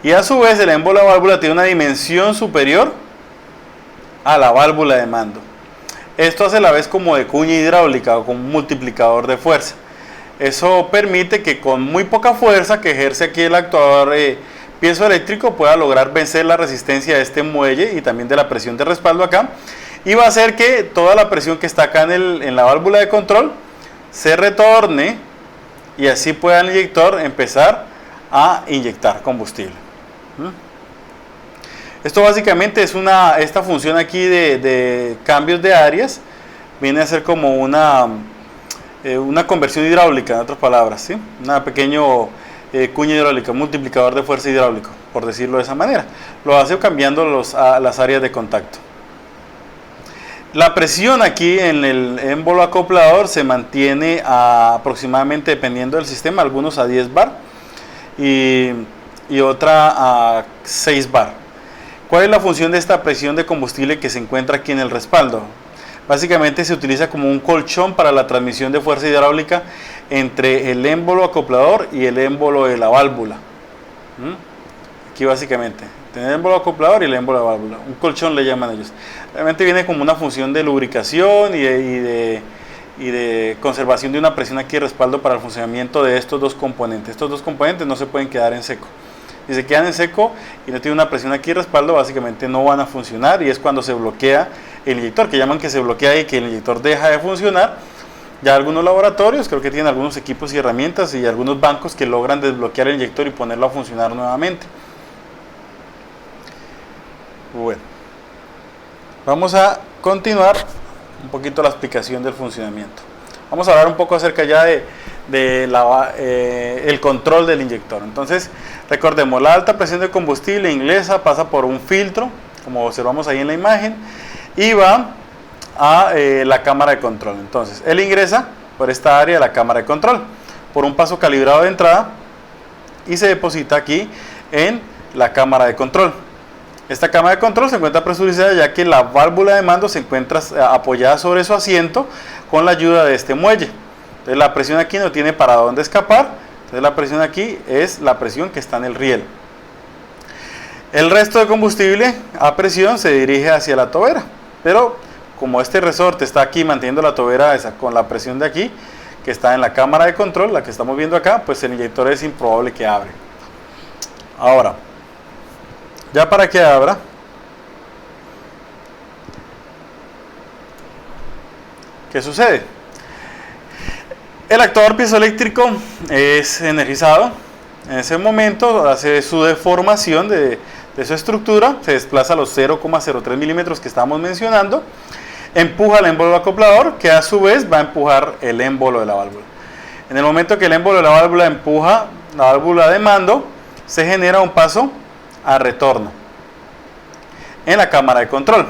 Y a su vez el émbolo de la válvula tiene una dimensión superior a la válvula de mando. Esto hace la vez como de cuña hidráulica o como un multiplicador de fuerza. Eso permite que con muy poca fuerza que ejerce aquí el actuador piezoeléctrico pueda lograr vencer la resistencia de este muelle y también de la presión de respaldo acá. Y va a hacer que toda la presión que está acá en la válvula de control se retorne y así pueda el inyector empezar a inyectar combustible. Esto básicamente es esta función aquí de cambios de áreas, viene a ser como una conversión hidráulica, en otras palabras, ¿sí? Una pequeña cuña hidráulica, multiplicador de fuerza hidráulico, por decirlo de esa manera. Lo hace cambiando las áreas de contacto. La presión aquí en el émbolo acoplador se mantiene aproximadamente, dependiendo del sistema, algunos a 10 bar y otra a 6 bar. ¿Cuál es la función de esta presión de combustible que se encuentra aquí en el respaldo? Básicamente se utiliza como un colchón para la transmisión de fuerza hidráulica entre el émbolo acoplador y el émbolo de la válvula. Aquí básicamente, tener el émbolo acoplador y el émbolo de la válvula. Un colchón le llaman ellos. Realmente viene como una función de lubricación y de conservación de una presión aquí de respaldo para el funcionamiento de estos dos componentes. Estos dos componentes no se pueden quedar en seco. Si se quedan en seco y no tienen una presión aquí de respaldo, básicamente no van a funcionar, y es cuando se bloquea el inyector, que llaman que se bloquea y que el inyector deja de funcionar. Ya algunos laboratorios creo que tienen algunos equipos y herramientas y algunos bancos que logran desbloquear el inyector y ponerlo a funcionar nuevamente. Bueno, vamos a continuar un poquito la explicación del funcionamiento. Vamos a hablar un poco acerca ya el control del inyector. Entonces, recordemos, la alta presión de combustible inglesa pasa por un filtro, como observamos ahí en la imagen, y va a la cámara de control. Entonces, él ingresa por esta área de la cámara de control, por un paso calibrado de entrada, y se deposita aquí en la cámara de control. Esta cámara de control se encuentra presurizada ya que la válvula de mando se encuentra apoyada sobre su asiento con la ayuda de este muelle. Entonces la presión aquí no tiene para dónde escapar, entonces la presión aquí es la presión que está en el riel. El resto de combustible a presión se dirige hacia la tobera, pero como este resorte está aquí manteniendo la tobera esa con la presión de aquí, que está en la cámara de control, la que estamos viendo acá, pues el inyector es improbable que abra. Ahora, ya para que abra, ¿qué sucede? El actuador piezoeléctrico es energizado. En ese momento hace su deformación de su estructura, se desplaza a los 0,03 milímetros que estábamos mencionando, empuja el émbolo acoplador, que a su vez va a empujar el émbolo de la válvula. En el momento que el émbolo de la válvula empuja la válvula de mando, se genera un paso a retorno en la cámara de control.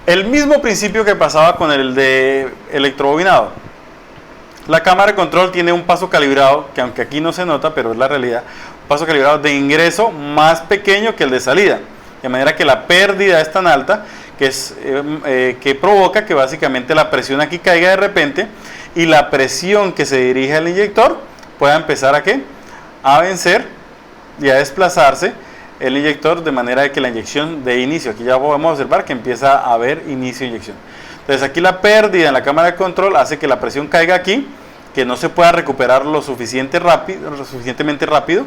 El mismo principio que pasaba con el de electrobobinado. La cámara de control tiene un paso calibrado, que aunque aquí no se nota, pero es la realidad, un paso calibrado de ingreso más pequeño que el de salida, de manera que la pérdida es tan alta que provoca que básicamente la presión aquí caiga de repente y la presión que se dirige al inyector pueda empezar a vencer y a desplazarse el inyector, de manera de que la inyección de inicio, aquí ya podemos observar que empieza a haber inicio de inyección. Entonces aquí la pérdida en la cámara de control hace que la presión caiga aquí, que no se pueda recuperar lo suficientemente rápido,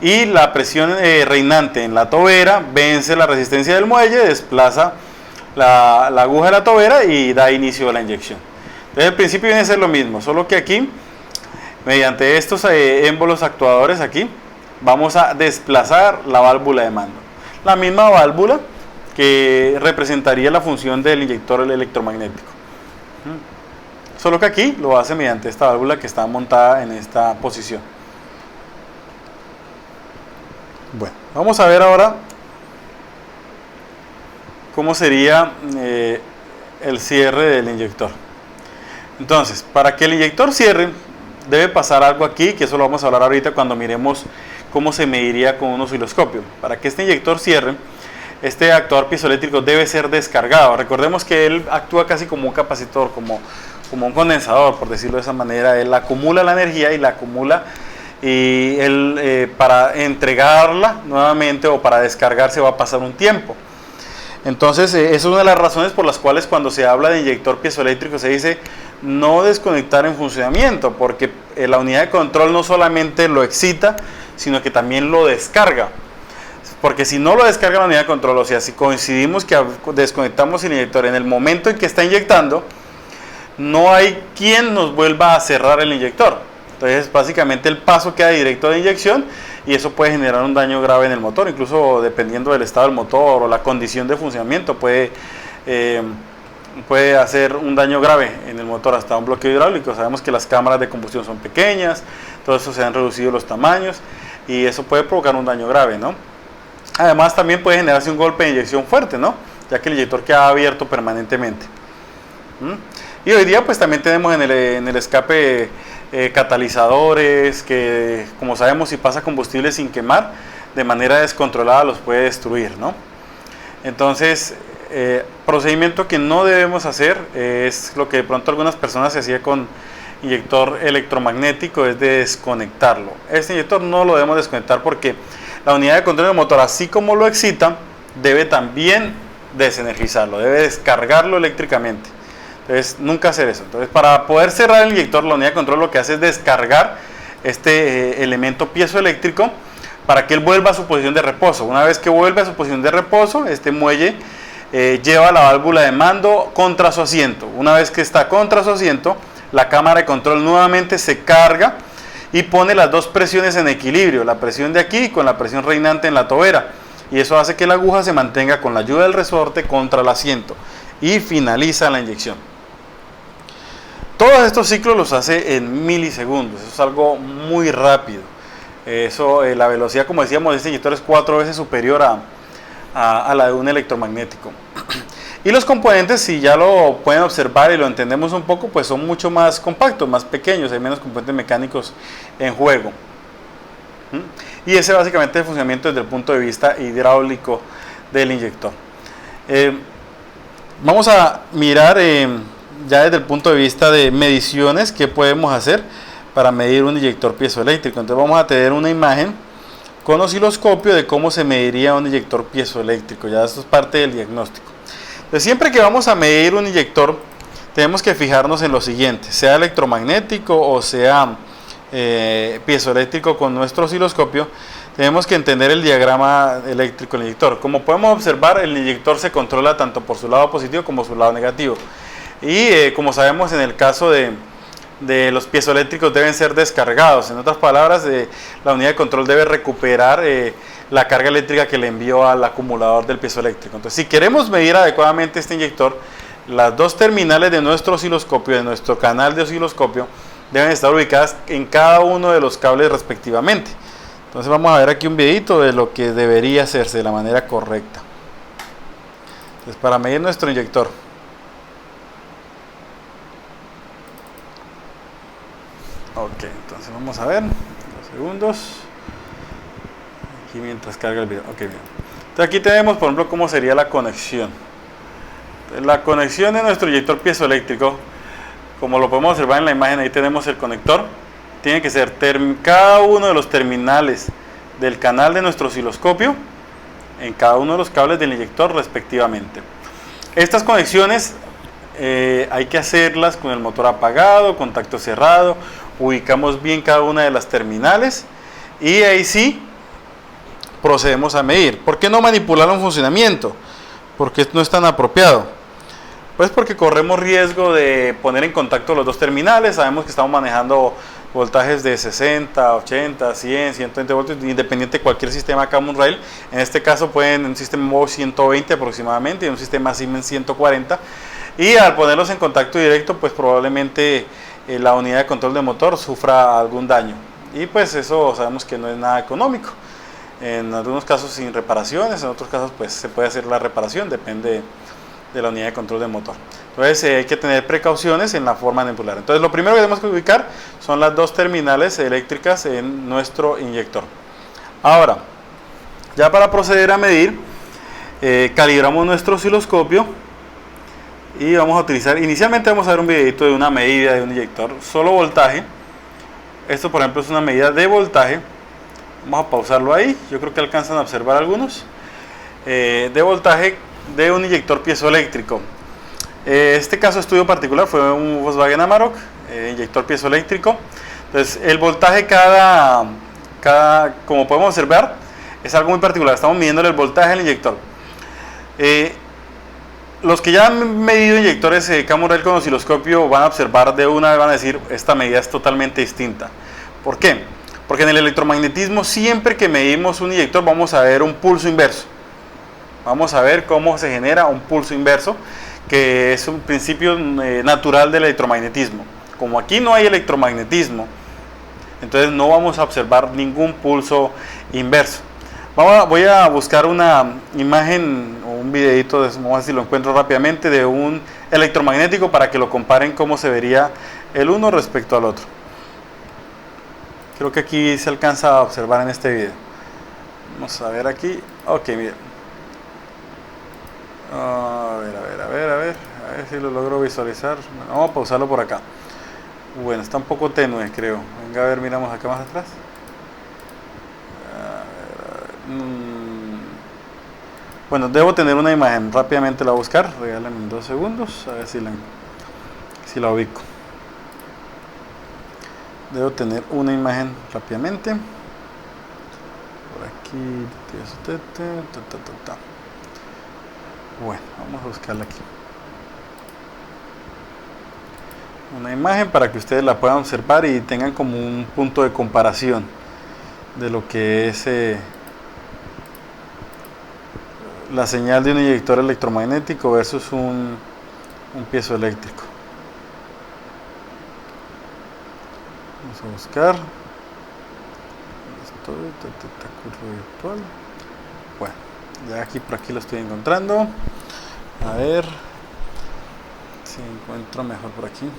y la presión reinante en la tobera vence la resistencia del muelle, desplaza la aguja de la tobera y da inicio a la inyección. Entonces el principio viene a ser lo mismo, solo que aquí, mediante estos émbolos actuadores aquí, vamos a desplazar la válvula de mando. La misma válvula que representaría la función del inyector electromagnético. Solo que aquí lo hace mediante esta válvula que está montada en esta posición. Bueno, vamos a ver ahora cómo sería el cierre del inyector. Entonces, para que el inyector cierre, debe pasar algo aquí, que eso lo vamos a hablar ahorita cuando miremos cómo se mediría con un osciloscopio. Para que este inyector cierre, este actuador piezoeléctrico debe ser descargado. Recordemos que él actúa casi como un capacitor, como un condensador, por decirlo de esa manera. Él acumula la energía y la acumula, y él para entregarla nuevamente o para descargarse va a pasar un tiempo. Entonces, esa es una de las razones por las cuales cuando se habla de inyector piezoeléctrico se dice no desconectar en funcionamiento, porque la unidad de control no solamente lo excita, sino que también lo descarga. Porque si no lo descarga la unidad de control, o sea, si coincidimos que desconectamos el inyector en el momento en que está inyectando, no hay quien nos vuelva a cerrar el inyector. Entonces, básicamente el paso queda directo de inyección y eso puede generar un daño grave en el motor, incluso dependiendo del estado del motor o la condición de funcionamiento, puede hacer un daño grave en el motor, hasta un bloqueo hidráulico. Sabemos que las cámaras de combustión son pequeñas, todo eso se han reducido los tamaños y eso puede provocar un daño grave, ¿no? Además también puede generarse un golpe de inyección fuerte, ¿no? Ya que el inyector queda abierto permanentemente. Y hoy día pues también tenemos en el escape catalizadores que, como sabemos, si pasa combustible sin quemar, de manera descontrolada los puede destruir, ¿no? Entonces, procedimiento que no debemos hacer es lo que de pronto algunas personas se hacía con inyector electromagnético, es de desconectarlo. Este inyector no lo debemos desconectar porque la unidad de control del motor, así como lo excita, debe también desenergizarlo, debe descargarlo eléctricamente. Entonces, nunca hacer eso. Entonces, para poder cerrar el inyector, la unidad de control lo que hace es descargar este elemento piezoeléctrico para que él vuelva a su posición de reposo. Una vez que vuelve a su posición de reposo, este muelle lleva la válvula de mando contra su asiento. Una vez que está contra su asiento, la cámara de control nuevamente se carga y pone las dos presiones en equilibrio, la presión de aquí con la presión reinante en la tobera, y eso hace que la aguja se mantenga con la ayuda del resorte contra el asiento y finaliza la inyección. Todos estos ciclos los hace en milisegundos, eso es algo muy rápido. Eso, la velocidad, como decíamos, de este inyector es 4 veces superior a la de un electromagnético. Y los componentes, si ya lo pueden observar y lo entendemos un poco, pues son mucho más compactos, más pequeños, hay menos componentes mecánicos en juego. Y ese básicamente es el funcionamiento desde el punto de vista hidráulico del inyector. Vamos a mirar ya desde el punto de vista de mediciones qué podemos hacer para medir un inyector piezoeléctrico. Entonces vamos a tener una imagen con osciloscopio de cómo se mediría un inyector piezoeléctrico. Ya esto es parte del diagnóstico. Entonces, siempre que vamos a medir un inyector, tenemos que fijarnos en lo siguiente: sea electromagnético o sea piezoeléctrico con nuestro osciloscopio, tenemos que entender el diagrama eléctrico del inyector. Como podemos observar, el inyector se controla tanto por su lado positivo como su lado negativo. Y como sabemos, en el caso de los piezoeléctricos deben ser descargados. En otras palabras, la unidad de control debe recuperar la carga eléctrica que le envió al acumulador del piezoeléctrico. Entonces, si queremos medir adecuadamente este inyector, las dos terminales de nuestro osciloscopio, de nuestro canal de osciloscopio, deben estar ubicadas en cada uno de los cables respectivamente. Entonces vamos a ver aquí un videito de lo que debería hacerse de la manera correcta. Entonces, para medir nuestro inyector, ok, entonces vamos a ver, 2 segundos, aquí mientras carga el video. Ok, bien. Entonces aquí tenemos, por ejemplo, cómo sería la conexión. Entonces, la conexión de nuestro inyector piezoeléctrico, como lo podemos observar en la imagen, ahí tenemos el conector. Tiene que ser cada uno de los terminales del canal de nuestro osciloscopio en cada uno de los cables del inyector respectivamente. Estas conexiones hay que hacerlas con el motor apagado, contacto cerrado, ubicamos bien cada una de las terminales y ahí sí procedemos a medir. ¿Por qué no manipularlo en funcionamiento? Porque no es tan apropiado. Pues porque corremos riesgo de poner en contacto los dos terminales. Sabemos que estamos manejando voltajes de 60, 80, 100, 120 voltios, independiente de cualquier sistema Common Rail. En este caso pueden un sistema MOV 120 aproximadamente y un sistema Siemens 140. Y al ponerlos en contacto directo, pues probablemente la unidad de control de motor sufra algún daño. Y pues eso sabemos que no es nada económico. En algunos casos sin reparaciones, en otros casos pues se puede hacer la reparación, depende de la unidad de control de motor. Entonces hay que tener precauciones en la forma de manipular. Entonces lo primero que tenemos que ubicar son las dos terminales eléctricas en nuestro inyector. Ahora, ya para proceder a medir, calibramos nuestro osciloscopio y vamos a utilizar, inicialmente vamos a ver un videito de una medida de un inyector, solo voltaje. Esto por ejemplo es una medida de voltaje. Vamos a pausarlo ahí, yo creo que alcanzan a observar algunos. De voltaje de un inyector piezoeléctrico. Este caso de estudio particular fue un Volkswagen Amarok, inyector piezoeléctrico. Entonces el voltaje como podemos observar, es algo muy particular. Estamos midiendo el voltaje del inyector. Los que ya han medido inyectores Common Rail con osciloscopio van a observar de una vez, van a decir, esta medida es totalmente distinta. ¿Por qué? Porque en el electromagnetismo siempre que medimos un inyector vamos a ver un pulso inverso. Vamos a ver cómo se genera un pulso inverso, que es un principio natural del electromagnetismo. Como aquí no hay electromagnetismo, entonces no vamos a observar ningún pulso inverso. Voy a buscar una imagen o un videito, vamos a ver si lo encuentro rápidamente, de un electromagnético para que lo comparen cómo se vería el uno respecto al otro. Creo que aquí se alcanza a observar en este video. Vamos a ver aquí. Ok, miren. A ver si lo logro visualizar. Vamos a pausarlo por acá. Bueno, está un poco tenue, creo. Venga, a ver, miramos acá más atrás. Bueno, debo tener una imagen. Rápidamente la voy a buscar. Regálenme 2 segundos. A ver si la ubico. Debo tener una imagen rápidamente. Por aquí. Bueno, vamos a buscarla aquí. Una imagen para que ustedes la puedan observar y tengan como un punto de comparación de lo que es la señal de un inyector electromagnético versus un piezoeléctrico. Vamos a buscar. Curva virtual. Bueno, ya por aquí lo estoy encontrando. A ver si encuentro mejor por aquí.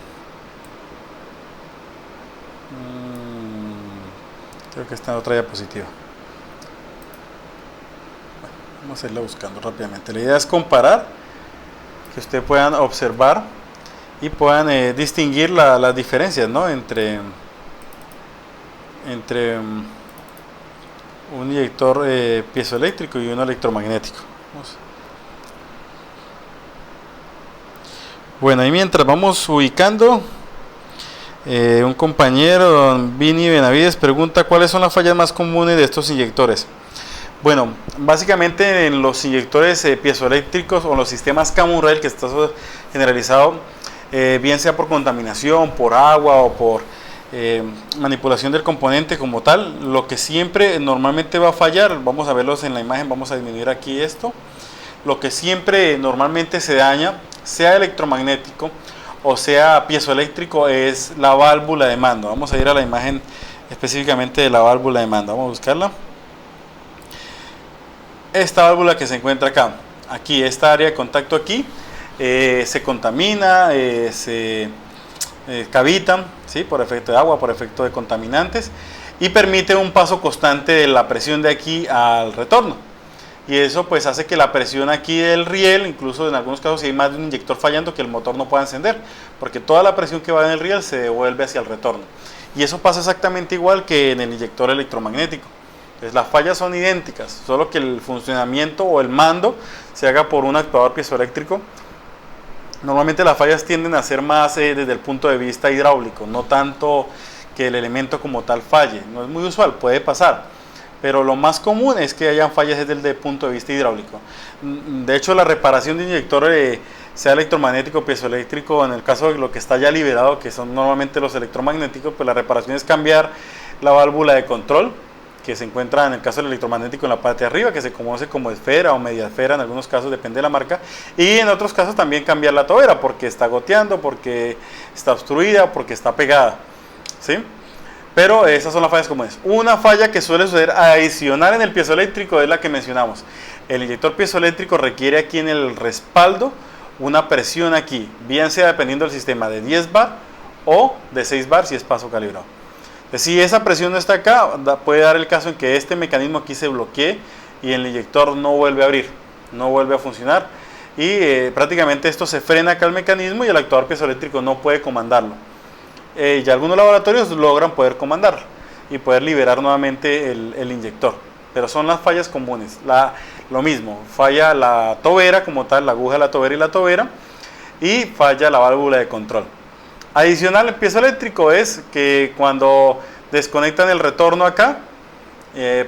Creo que está en otra diapositiva. Bueno, vamos a irla buscando rápidamente. La idea es comparar, que ustedes puedan observar y puedan distinguir las diferencias, ¿no? entre un inyector piezoeléctrico y uno electromagnético. Bueno, y mientras vamos ubicando, un compañero, don Vini Benavides, pregunta cuáles son las fallas más comunes de estos inyectores. Bueno, básicamente en los inyectores piezoeléctricos o los sistemas Common Rail que está generalizado, bien sea por contaminación, por agua o por manipulación del componente como tal, lo que siempre normalmente va a fallar, vamos a verlos en la imagen, vamos a disminuir aquí esto, lo que siempre normalmente se daña, sea electromagnético o sea piezoeléctrico, es la válvula de mando. Vamos a ir a la imagen específicamente de la válvula de mando, vamos a buscarla. Esta válvula que se encuentra acá, esta área de contacto aquí, se contamina, se cavitan, ¿sí? Por efecto de agua, por efecto de contaminantes, y permite un paso constante de la presión de aquí al retorno. Y eso pues hace que la presión aquí del riel, incluso en algunos casos si hay más de un inyector fallando, que el motor no pueda encender, porque toda la presión que va en el riel se devuelve hacia el retorno. Y eso pasa exactamente igual que en el inyector electromagnético. Entonces, las fallas son idénticas, solo que el funcionamiento o el mando se haga por un actuador piezoeléctrico. Normalmente las fallas tienden a ser más desde el punto de vista hidráulico, no tanto que el elemento como tal falle. No es muy usual, puede pasar, pero lo más común es que hayan fallas desde el punto de vista hidráulico. De hecho, la reparación de inyector, sea electromagnético o piezoeléctrico, en el caso de lo que está ya liberado, que son normalmente los electromagnéticos, pues la reparación es cambiar la válvula de control, que se encuentra en el caso del electromagnético en la parte de arriba, que se conoce como esfera o media esfera, en algunos casos depende de la marca, y en otros casos también cambiar la tobera, porque está goteando, porque está obstruida, porque está pegada, ¿sí? Pero esas son las fallas comunes. Una falla que suele suceder adicional en el piezoeléctrico es la que mencionamos. El inyector piezoeléctrico requiere aquí en el respaldo una presión aquí, bien sea dependiendo del sistema de 10 bar o de 6 bar si es paso calibrado. Si esa presión no está acá, puede dar el caso en que este mecanismo aquí se bloquee y el inyector no vuelve a abrir, no vuelve a funcionar, y prácticamente esto se frena acá el mecanismo y el actuador piezoeléctrico no puede comandarlo. Y algunos laboratorios logran poder comandarlo y poder liberar nuevamente el inyector, pero son las fallas comunes. Lo mismo, falla la tobera como tal, la aguja de la tobera y falla la válvula de control. Adicional, el piezoeléctrico es que cuando desconectan el retorno acá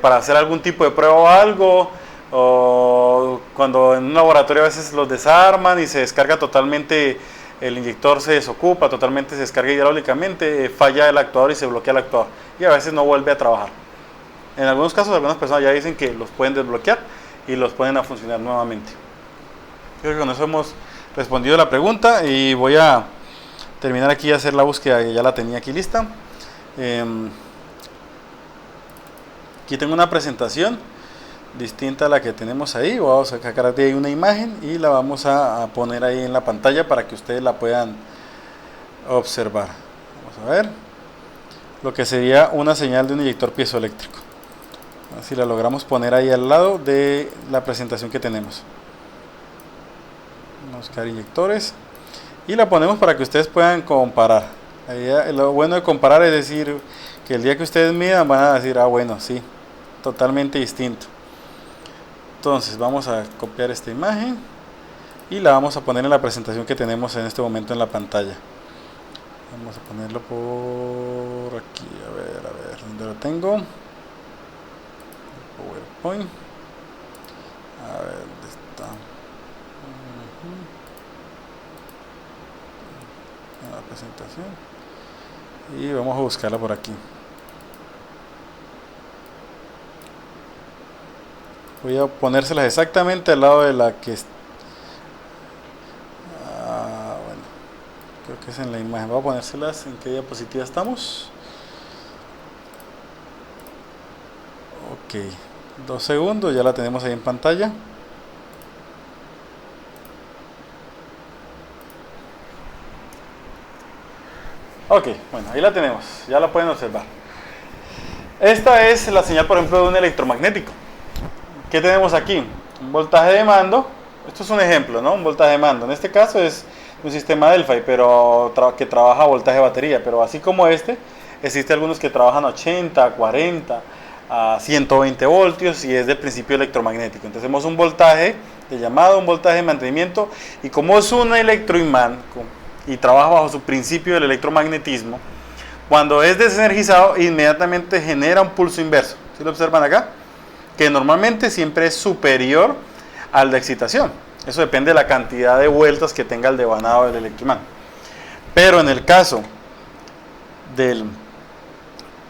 para hacer algún tipo de prueba o algo, o cuando en un laboratorio a veces los desarman y se descarga totalmente, el inyector se desocupa, totalmente se descarga hidráulicamente, falla el actuador y se bloquea el actuador y a veces no vuelve a trabajar. En algunos casos, algunas personas ya dicen que los pueden desbloquear y los ponen a funcionar nuevamente. Creo que con eso hemos respondido la pregunta y voy a terminar aquí y hacer la búsqueda, que ya la tenía aquí lista. Aquí tengo una presentación distinta a la que tenemos ahí. Vamos a sacar de ahí una imagen y la vamos a poner ahí en la pantalla para que ustedes la puedan observar. Vamos a ver lo que sería una señal de un inyector piezoeléctrico. A ver si la logramos poner ahí al lado de la presentación que tenemos. Vamos a buscar inyectores y la ponemos para que ustedes puedan comparar. Lo bueno de comparar es decir que el día que ustedes midan van a decir, ah bueno, sí, totalmente distinto. Entonces vamos a copiar esta imagen y la vamos a poner en la presentación que tenemos en este momento en la pantalla. Vamos a ponerlo por aquí, a ver, ¿dónde lo tengo? PowerPoint. A ver, ¿dónde está? La presentación. Y vamos a buscarla por aquí. Voy a ponérselas exactamente al lado de la que... bueno, creo que es en la imagen. Voy a ponérselas en qué diapositiva estamos. Ok, 2 segundos, ya la tenemos ahí en pantalla. Ok, bueno, ahí la tenemos, ya la pueden observar. Esta es la señal, por ejemplo, de un electromagnético. ¿Qué tenemos aquí? Un voltaje de mando. Esto es un ejemplo, ¿no? Un voltaje de mando. En este caso es un sistema Delphi, pero que trabaja a voltaje de batería. Pero así como este, existen algunos que trabajan a 80, 40, a 120 voltios y es del principio electromagnético. Entonces tenemos un voltaje de llamado, un voltaje de mantenimiento, y como es un electroimán y trabaja bajo su principio del electromagnetismo, cuando es desenergizado inmediatamente genera un pulso inverso. ¿Sí lo observan acá? Que normalmente siempre es superior al de excitación. Eso depende de la cantidad de vueltas que tenga el devanado del electroimán. Pero en el caso del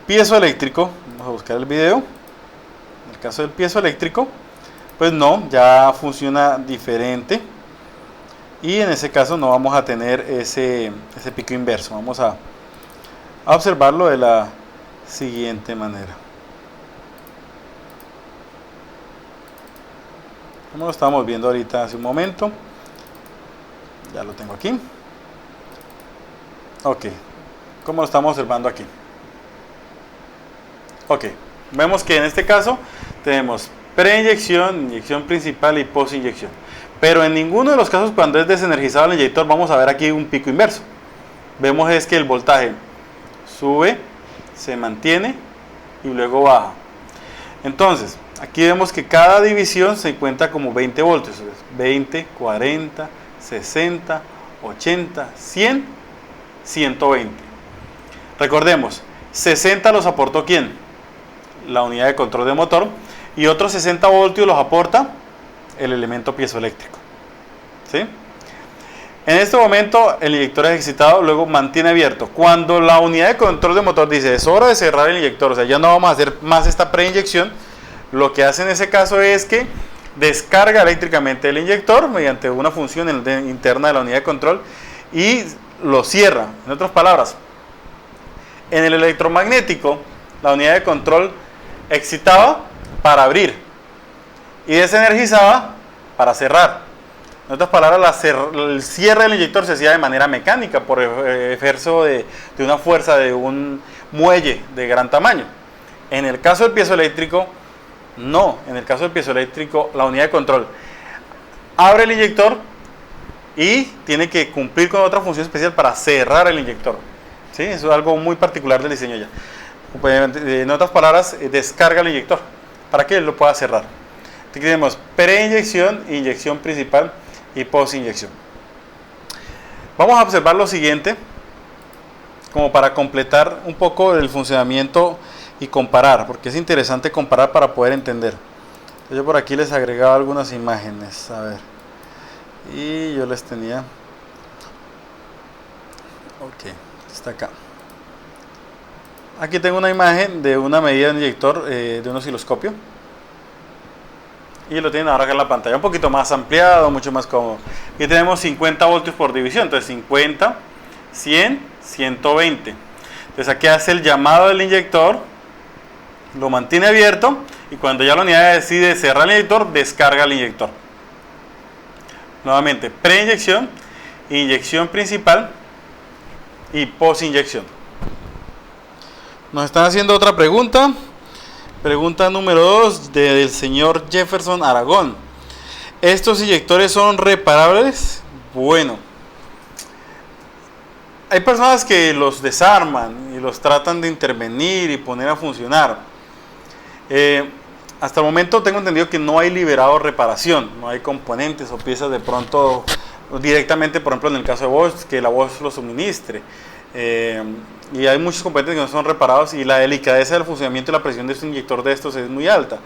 piezoeléctrico, vamos a buscar el video. En el caso del piezoeléctrico, pues no, ya funciona diferente. Y en ese caso no vamos a tener ese pico inverso. Vamos a observarlo de la siguiente manera. Como lo estábamos viendo ahorita hace un momento. Ya lo tengo aquí. Ok. ¿Cómo lo estamos observando aquí? Ok. Vemos que en este caso tenemos preinyección, inyección principal y postinyección. Pero en ninguno de los casos, cuando es desenergizado el inyector, vamos a ver aquí un pico inverso. Vemos es que el voltaje sube, se mantiene y luego baja. Entonces, aquí vemos que cada división se cuenta como 20 voltios. 20, 40, 60, 80, 100, 120. Recordemos, 60 los aportó ¿quién? La unidad de control de motor. Y otros 60 voltios los aporta el elemento piezoeléctrico. ¿Sí? En este momento el inyector es excitado, luego mantiene abierto. Cuando la unidad de control de motor dice es hora de cerrar el inyector, o sea, ya no vamos a hacer más esta preinyección, lo que hace en ese caso es que descarga eléctricamente el inyector mediante una función interna de la unidad de control y lo cierra. En otras palabras, en el electromagnético, la unidad de control excitaba para abrir y desenergizaba para cerrar. En otras palabras, el cierre del inyector se hacía de manera mecánica por ejercicio de una fuerza de un muelle de gran tamaño. En el caso del piezoeléctrico, no. En el caso del piezoeléctrico, la unidad de control abre el inyector y tiene que cumplir con otra función especial para cerrar el inyector. ¿Sí? Eso es algo muy particular del diseño ya. En otras palabras, descarga el inyector para que él lo pueda cerrar. Aquí tenemos preinyección, inyección principal y postinyección. Vamos a observar lo siguiente, como para completar un poco el funcionamiento y comparar, porque es interesante comparar para poder entender. Yo por aquí les agregaba algunas imágenes, a ver, y yo les tenía, ok, está acá. Aquí tengo una imagen de una medida de inyector de un osciloscopio. Y lo tienen ahora acá en la pantalla, un poquito más ampliado, mucho más cómodo. Aquí tenemos 50 voltios por división, entonces 50, 100, 120. Entonces aquí hace el llamado del inyector, lo mantiene abierto y cuando ya la unidad decide cerrar el inyector, descarga el inyector. Nuevamente, preinyección, inyección principal y postinyección. Nos están haciendo otra pregunta. Pregunta número 2 del señor Jefferson Aragón. ¿Estos inyectores son reparables? Bueno, hay personas que los desarman y los tratan de intervenir y poner a funcionar. Hasta el momento tengo entendido que no hay liberado reparación, no hay componentes o piezas de pronto directamente, por ejemplo en el caso de Bosch, que la Bosch lo suministre. Y hay muchos componentes que no son reparados y la delicadeza del funcionamiento y la presión de este inyector de estos es muy alta.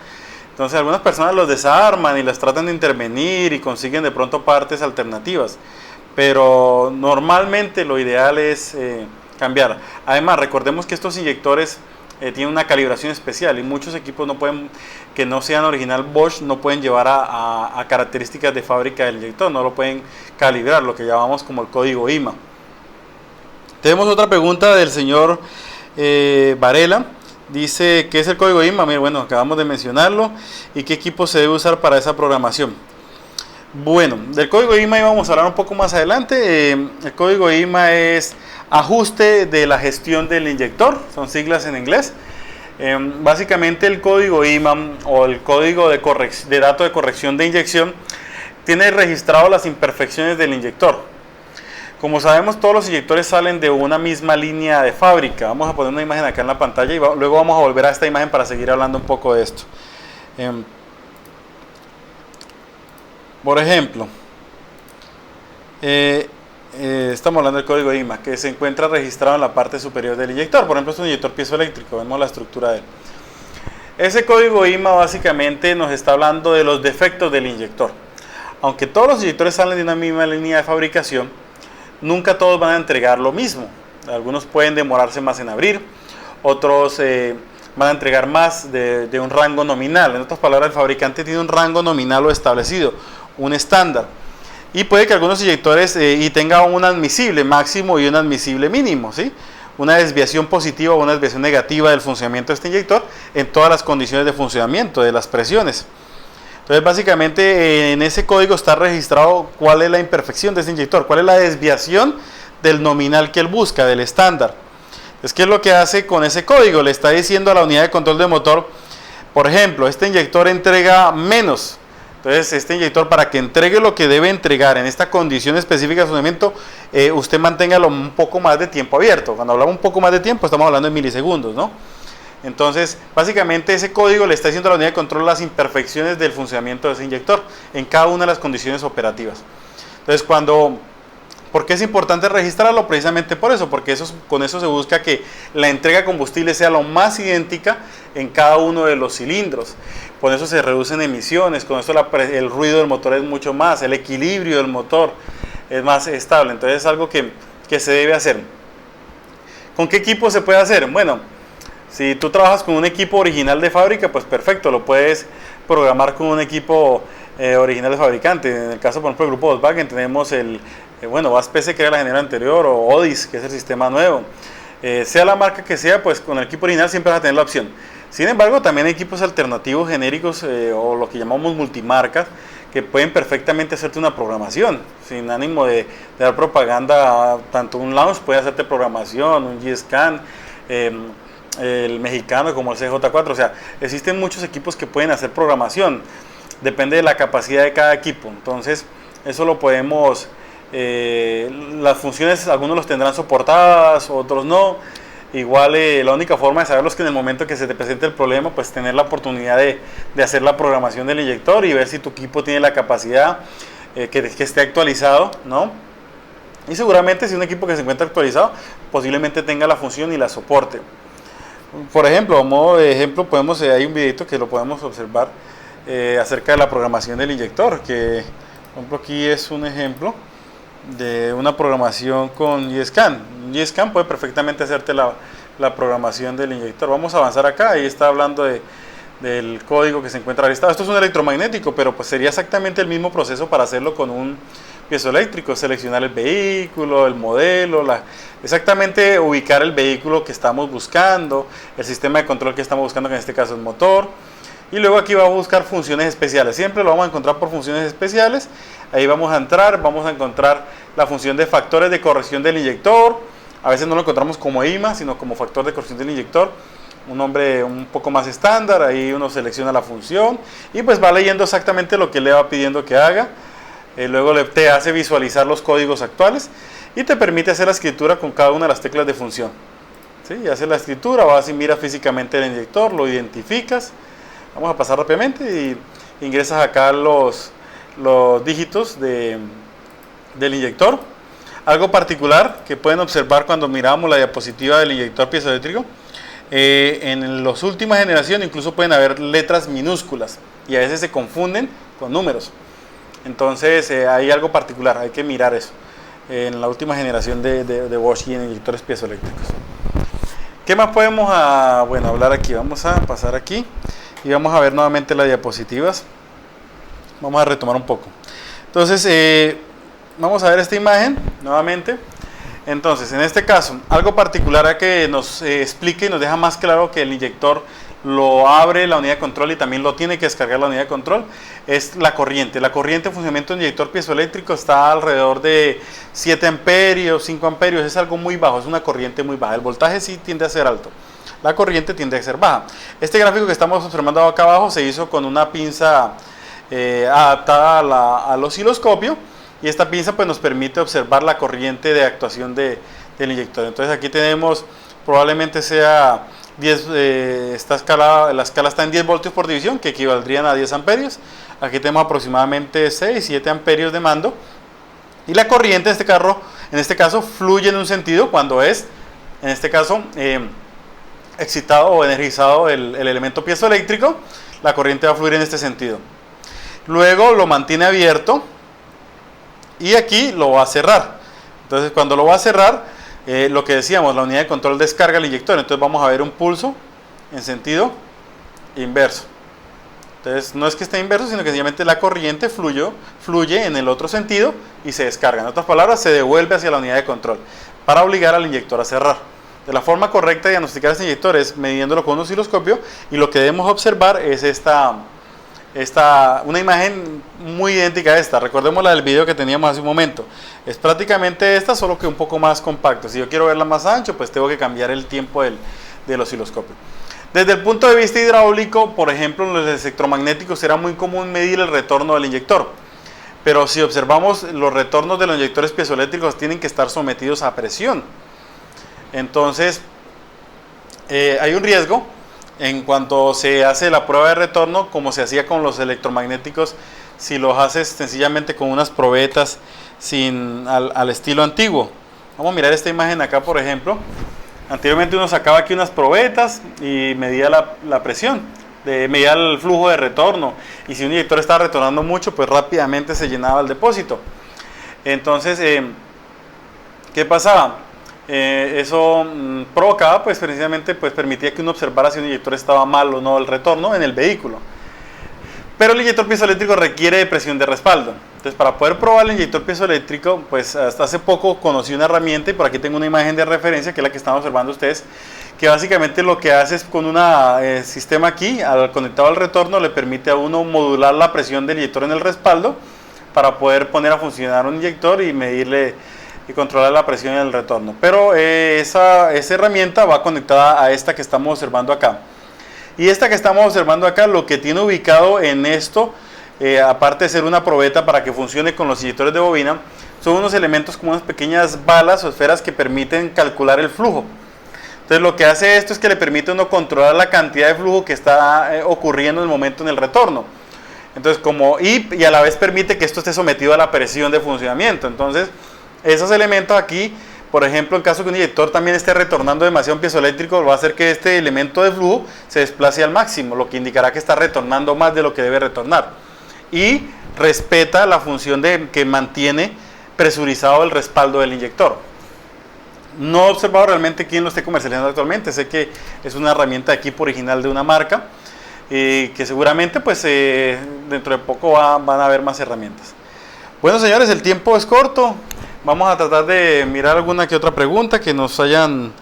Entonces algunas personas los desarman y las tratan de intervenir y consiguen de pronto partes alternativas, pero normalmente lo ideal es cambiar. Además, recordemos que estos inyectores tienen una calibración especial y muchos equipos no pueden, que no sean original Bosch, no pueden llevar a características de fábrica del inyector, no lo pueden calibrar, lo que llamamos como el código IMA. Tenemos otra pregunta del señor Varela. Dice, ¿qué es el código IMA? Bueno, acabamos de mencionarlo. ¿Y qué equipo se debe usar para esa programación? Bueno, del código IMA íbamos a hablar un poco más adelante. El código IMA es ajuste de la gestión del inyector, son siglas en inglés. Básicamente el código IMA o el código de datos de corrección de inyección tiene registrado las imperfecciones del inyector. Como sabemos, todos los inyectores salen de una misma línea de fábrica. Vamos a poner una imagen acá en la pantalla y luego vamos a volver a esta imagen para seguir hablando un poco de esto. Por ejemplo, estamos hablando del código IMA, que se encuentra registrado en la parte superior del inyector. Por ejemplo, es un inyector piezoeléctrico, vemos la estructura de él. Ese código IMA básicamente nos está hablando de los defectos del inyector. Aunque todos los inyectores salen de una misma línea de fabricación, nunca todos van a entregar lo mismo. Algunos pueden demorarse más en abrir, otros van a entregar más de un rango nominal. En otras palabras, el fabricante tiene un rango nominal o establecido, un estándar. Y puede que algunos inyectores y tenga un admisible máximo y un admisible mínimo, ¿sí? Una desviación positiva o una desviación negativa del funcionamiento de este inyector en todas las condiciones de funcionamiento, de las presiones. Entonces, básicamente, en ese código está registrado cuál es la imperfección de ese inyector, cuál es la desviación del nominal que él busca, del estándar. Entonces, ¿qué es lo que hace con ese código? Le está diciendo a la unidad de control de motor, por ejemplo, este inyector entrega menos. Entonces, este inyector, para que entregue lo que debe entregar en esta condición específica de funcionamiento, usted manténgalo un poco más de tiempo abierto. Cuando hablamos un poco más de tiempo, estamos hablando de milisegundos, ¿no? Entonces, básicamente ese código le está diciendo a la unidad de control las imperfecciones del funcionamiento de ese inyector en cada una de las condiciones operativas. Entonces, ¿por qué es importante registrarlo? Precisamente por eso, porque con eso se busca que la entrega de combustible sea lo más idéntica en cada uno de los cilindros. Con eso se reducen emisiones, con eso el ruido del motor es mucho más, el equilibrio del motor es más estable. Entonces es algo que se debe hacer. ¿Con qué equipo se puede hacer? Bueno, si tú trabajas con un equipo original de fábrica, pues perfecto, lo puedes programar con un equipo original de fabricante. En el caso, por ejemplo, del grupo Volkswagen tenemos VAS-PC, que era la generación anterior, o ODIS, que es el sistema nuevo. Sea la marca que sea, pues con el equipo original siempre vas a tener la opción. Sin embargo, también hay equipos alternativos genéricos o lo que llamamos multimarcas, que pueden perfectamente hacerte una programación, sin ánimo de dar propaganda. Tanto un Launch puede hacerte programación, un G-Scan, el mexicano como el CJ4, o sea, existen muchos equipos que pueden hacer programación, depende de la capacidad de cada equipo. Entonces, eso lo podemos, las funciones, algunos los tendrán soportadas, otros no. Igual la única forma de saberlo es que en el momento que se te presente el problema, pues tener la oportunidad de hacer la programación del inyector y ver si tu equipo tiene la capacidad, que esté actualizado, ¿no? Y seguramente si un equipo que se encuentra actualizado, posiblemente tenga la función y la soporte. Por ejemplo, a modo de ejemplo, hay un videito que lo podemos observar acerca de la programación del inyector, que por ejemplo aquí es un ejemplo de una programación con G-Scan. G-Scan puede perfectamente hacerte la programación del inyector. Vamos a avanzar acá, ahí está hablando del código que se encuentra listado. Esto es un electromagnético, pero pues sería exactamente el mismo proceso para hacerlo con un piezoeléctrico, seleccionar el vehículo, el modelo, exactamente ubicar el vehículo que estamos buscando, el sistema de control que estamos buscando, que en este caso es motor. Y luego aquí vamos a buscar funciones especiales, siempre lo vamos a encontrar por funciones especiales. Ahí vamos a entrar, vamos a encontrar la función de factores de corrección del inyector. A veces no lo encontramos como IMA, sino como factor de corrección del inyector, un nombre un poco más estándar. Ahí uno selecciona la función y pues va leyendo exactamente lo que le va pidiendo que haga. Luego te hace visualizar los códigos actuales y te permite hacer la escritura con cada una de las teclas de función. ¿Sí? Hace la escritura, vas y mira físicamente el inyector, lo identificas. Vamos a pasar rápidamente y ingresas acá los dígitos del inyector. Algo particular que pueden observar cuando miramos la diapositiva del inyector piezoeléctrico, en las últimas generaciones incluso pueden haber letras minúsculas y a veces se confunden con números. Entonces hay algo particular, hay que mirar eso en la última generación de Bosch y en inyectores piezoeléctricos. ¿Qué más podemos hablar aquí? Vamos a pasar aquí y vamos a ver nuevamente las diapositivas. Vamos a retomar un poco. Entonces, vamos a ver esta imagen nuevamente. Entonces, en este caso, algo particular a que nos explique y nos deja más claro que el inyector lo abre la unidad de control y también lo tiene que descargar la unidad de control, es la corriente. La corriente de funcionamiento de inyector piezoeléctrico está alrededor de 7 amperios, 5 amperios, es algo muy bajo, es una corriente muy baja. El voltaje sí tiende a ser alto, la corriente tiende a ser baja. Este gráfico que estamos observando acá abajo se hizo con una pinza adaptada al osciloscopio, y esta pinza pues nos permite observar la corriente de actuación del inyector. Entonces aquí tenemos, probablemente sea 10, la escala está en 10 voltios por división, que equivaldrían a 10 amperios. Aquí tenemos aproximadamente 6, 7 amperios de mando, y la corriente en este caso fluye en un sentido cuando es, en este caso, excitado o energizado el elemento piezoeléctrico. La corriente va a fluir en este sentido. Luego lo mantiene abierto y aquí lo va a cerrar. Entonces cuando lo va a cerrar, lo que decíamos, la unidad de control descarga el inyector. Entonces vamos a ver un pulso en sentido inverso. Entonces no es que esté inverso, sino que sencillamente la corriente fluye en el otro sentido y se descarga. En otras palabras, se devuelve hacia la unidad de control para obligar al inyector a cerrar. De la forma correcta de diagnosticar este inyector es midiéndolo con un osciloscopio, y lo que debemos observar es una imagen muy idéntica a esta. Recordemos la del video que teníamos hace un momento. Es prácticamente esta, solo que un poco más compacta. Si yo quiero verla más ancho, pues tengo que cambiar el tiempo del osciloscopio. Desde el punto de vista hidráulico, por ejemplo, en los electromagnéticos era muy común medir el retorno del inyector. Pero si observamos, los retornos de los inyectores piezoeléctricos tienen que estar sometidos a presión. Entonces, hay un riesgo En cuanto se hace la prueba de retorno, como se hacía con los electromagnéticos, si los haces sencillamente con unas probetas al estilo antiguo. Vamos a mirar esta imagen acá, por ejemplo. Anteriormente uno sacaba aquí unas probetas y medía la presión, medía el flujo de retorno, y si un inyector estaba retornando mucho, pues rápidamente se llenaba el depósito. Entonces, ¿qué pasaba? Eso provocaba, pues precisamente, pues permitía que uno observara si un inyector estaba mal o no el retorno en el vehículo. Pero el inyector piezoeléctrico requiere de presión de respaldo. Entonces, para poder probar el inyector piezoeléctrico, pues hasta hace poco conocí una herramienta, y por aquí tengo una imagen de referencia, que es la que están observando ustedes, que básicamente lo que hace es con un sistema aquí, conectado al retorno, le permite a uno modular la presión del inyector en el respaldo para poder poner a funcionar un inyector y medirle y controlar la presión en el retorno. Pero esa herramienta va conectada a esta que estamos observando acá. Y esta que estamos observando acá, lo que tiene ubicado en esto, aparte de ser una probeta para que funcione con los inyectores de bobina, son unos elementos como unas pequeñas balas o esferas que permiten calcular el flujo. Entonces lo que hace esto es que le permite a uno controlar la cantidad de flujo que está ocurriendo en el momento en el retorno. Entonces y a la vez permite que esto esté sometido a la presión de funcionamiento. Entonces esos elementos aquí, por ejemplo, en caso que un inyector también esté retornando demasiado piezoeléctrico, va a hacer que este elemento de flujo se desplace al máximo, lo que indicará que está retornando más de lo que debe retornar. Y respeta la función que mantiene presurizado el respaldo del inyector. No he observado realmente quién lo esté comercializando actualmente. Sé que es una herramienta de equipo original de una marca, que seguramente pues dentro de poco van a haber más herramientas. Bueno, señores, el tiempo es corto. Vamos a tratar de mirar alguna que otra pregunta que nos hayan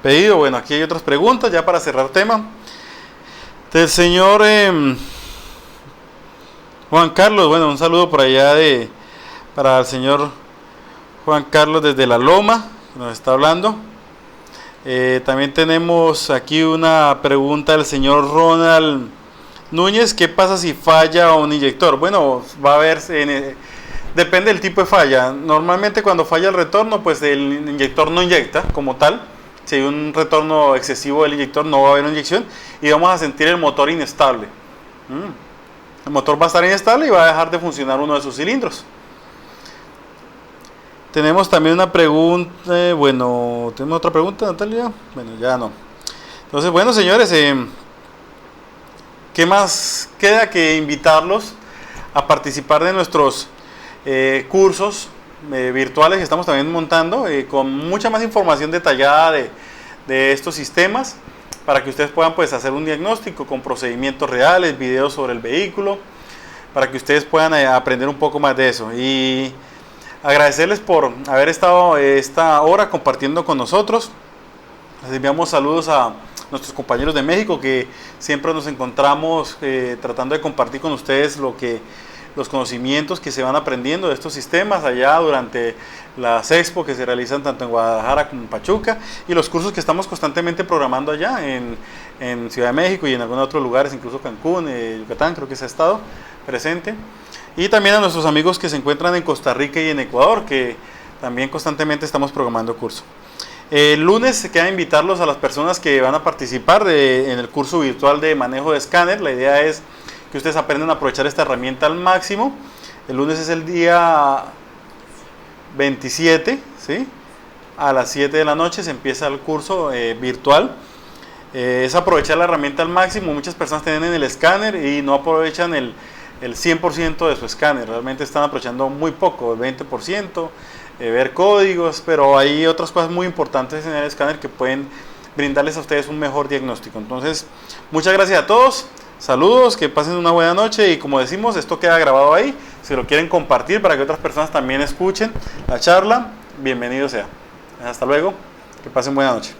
pedido. Bueno, aquí hay otras preguntas ya para cerrar tema. Del señor Juan Carlos. Bueno, un saludo por allá para el señor Juan Carlos desde La Loma, que nos está hablando. También tenemos aquí una pregunta del señor Ronald Núñez. ¿Qué pasa si falla un inyector? Bueno, va a haber... depende del tipo de falla. Normalmente cuando falla el retorno, pues el inyector no inyecta como tal. Si hay un retorno excesivo del inyector, no va a haber una inyección y vamos a sentir el motor inestable. El motor va a estar inestable y va a dejar de funcionar uno de sus cilindros. Tenemos también una pregunta. ¿Tenemos otra pregunta, Natalia? Bueno, ya no. Entonces, bueno, señores, ¿qué más queda que invitarlos a participar de nuestros cursos virtuales que estamos también montando, con mucha más información detallada de estos sistemas, para que ustedes puedan pues hacer un diagnóstico con procedimientos reales, videos sobre el vehículo, para que ustedes puedan aprender un poco más de eso. Y agradecerles por haber estado esta hora compartiendo con nosotros. Les enviamos saludos a nuestros compañeros de México, que siempre nos encontramos tratando de compartir con ustedes los conocimientos que se van aprendiendo de estos sistemas allá durante las expo que se realizan tanto en Guadalajara como en Pachuca, y los cursos que estamos constantemente programando allá en Ciudad de México y en algunos otros lugares, incluso Cancún, Yucatán, creo que se ha estado presente. Y también a nuestros amigos que se encuentran en Costa Rica y en Ecuador, que también constantemente estamos programando cursos. El lunes se queda invitarlos a las personas que van a participar en el curso virtual de manejo de escáner. La idea es que ustedes aprendan a aprovechar esta herramienta al máximo. El lunes es el día 27, ¿sí? A las 7 de la noche se empieza el curso virtual. Es aprovechar la herramienta al máximo. Muchas personas tienen el escáner y no aprovechan el 100% de su escáner. Realmente están aprovechando muy poco, el 20%, ver códigos, pero hay otras cosas muy importantes en el escáner que pueden brindarles a ustedes un mejor diagnóstico. Entonces, muchas gracias a todos. Saludos, que pasen una buena noche, y como decimos, esto queda grabado ahí. Si lo quieren compartir para que otras personas también escuchen la charla, bienvenido sea. Hasta luego, que pasen buena noche.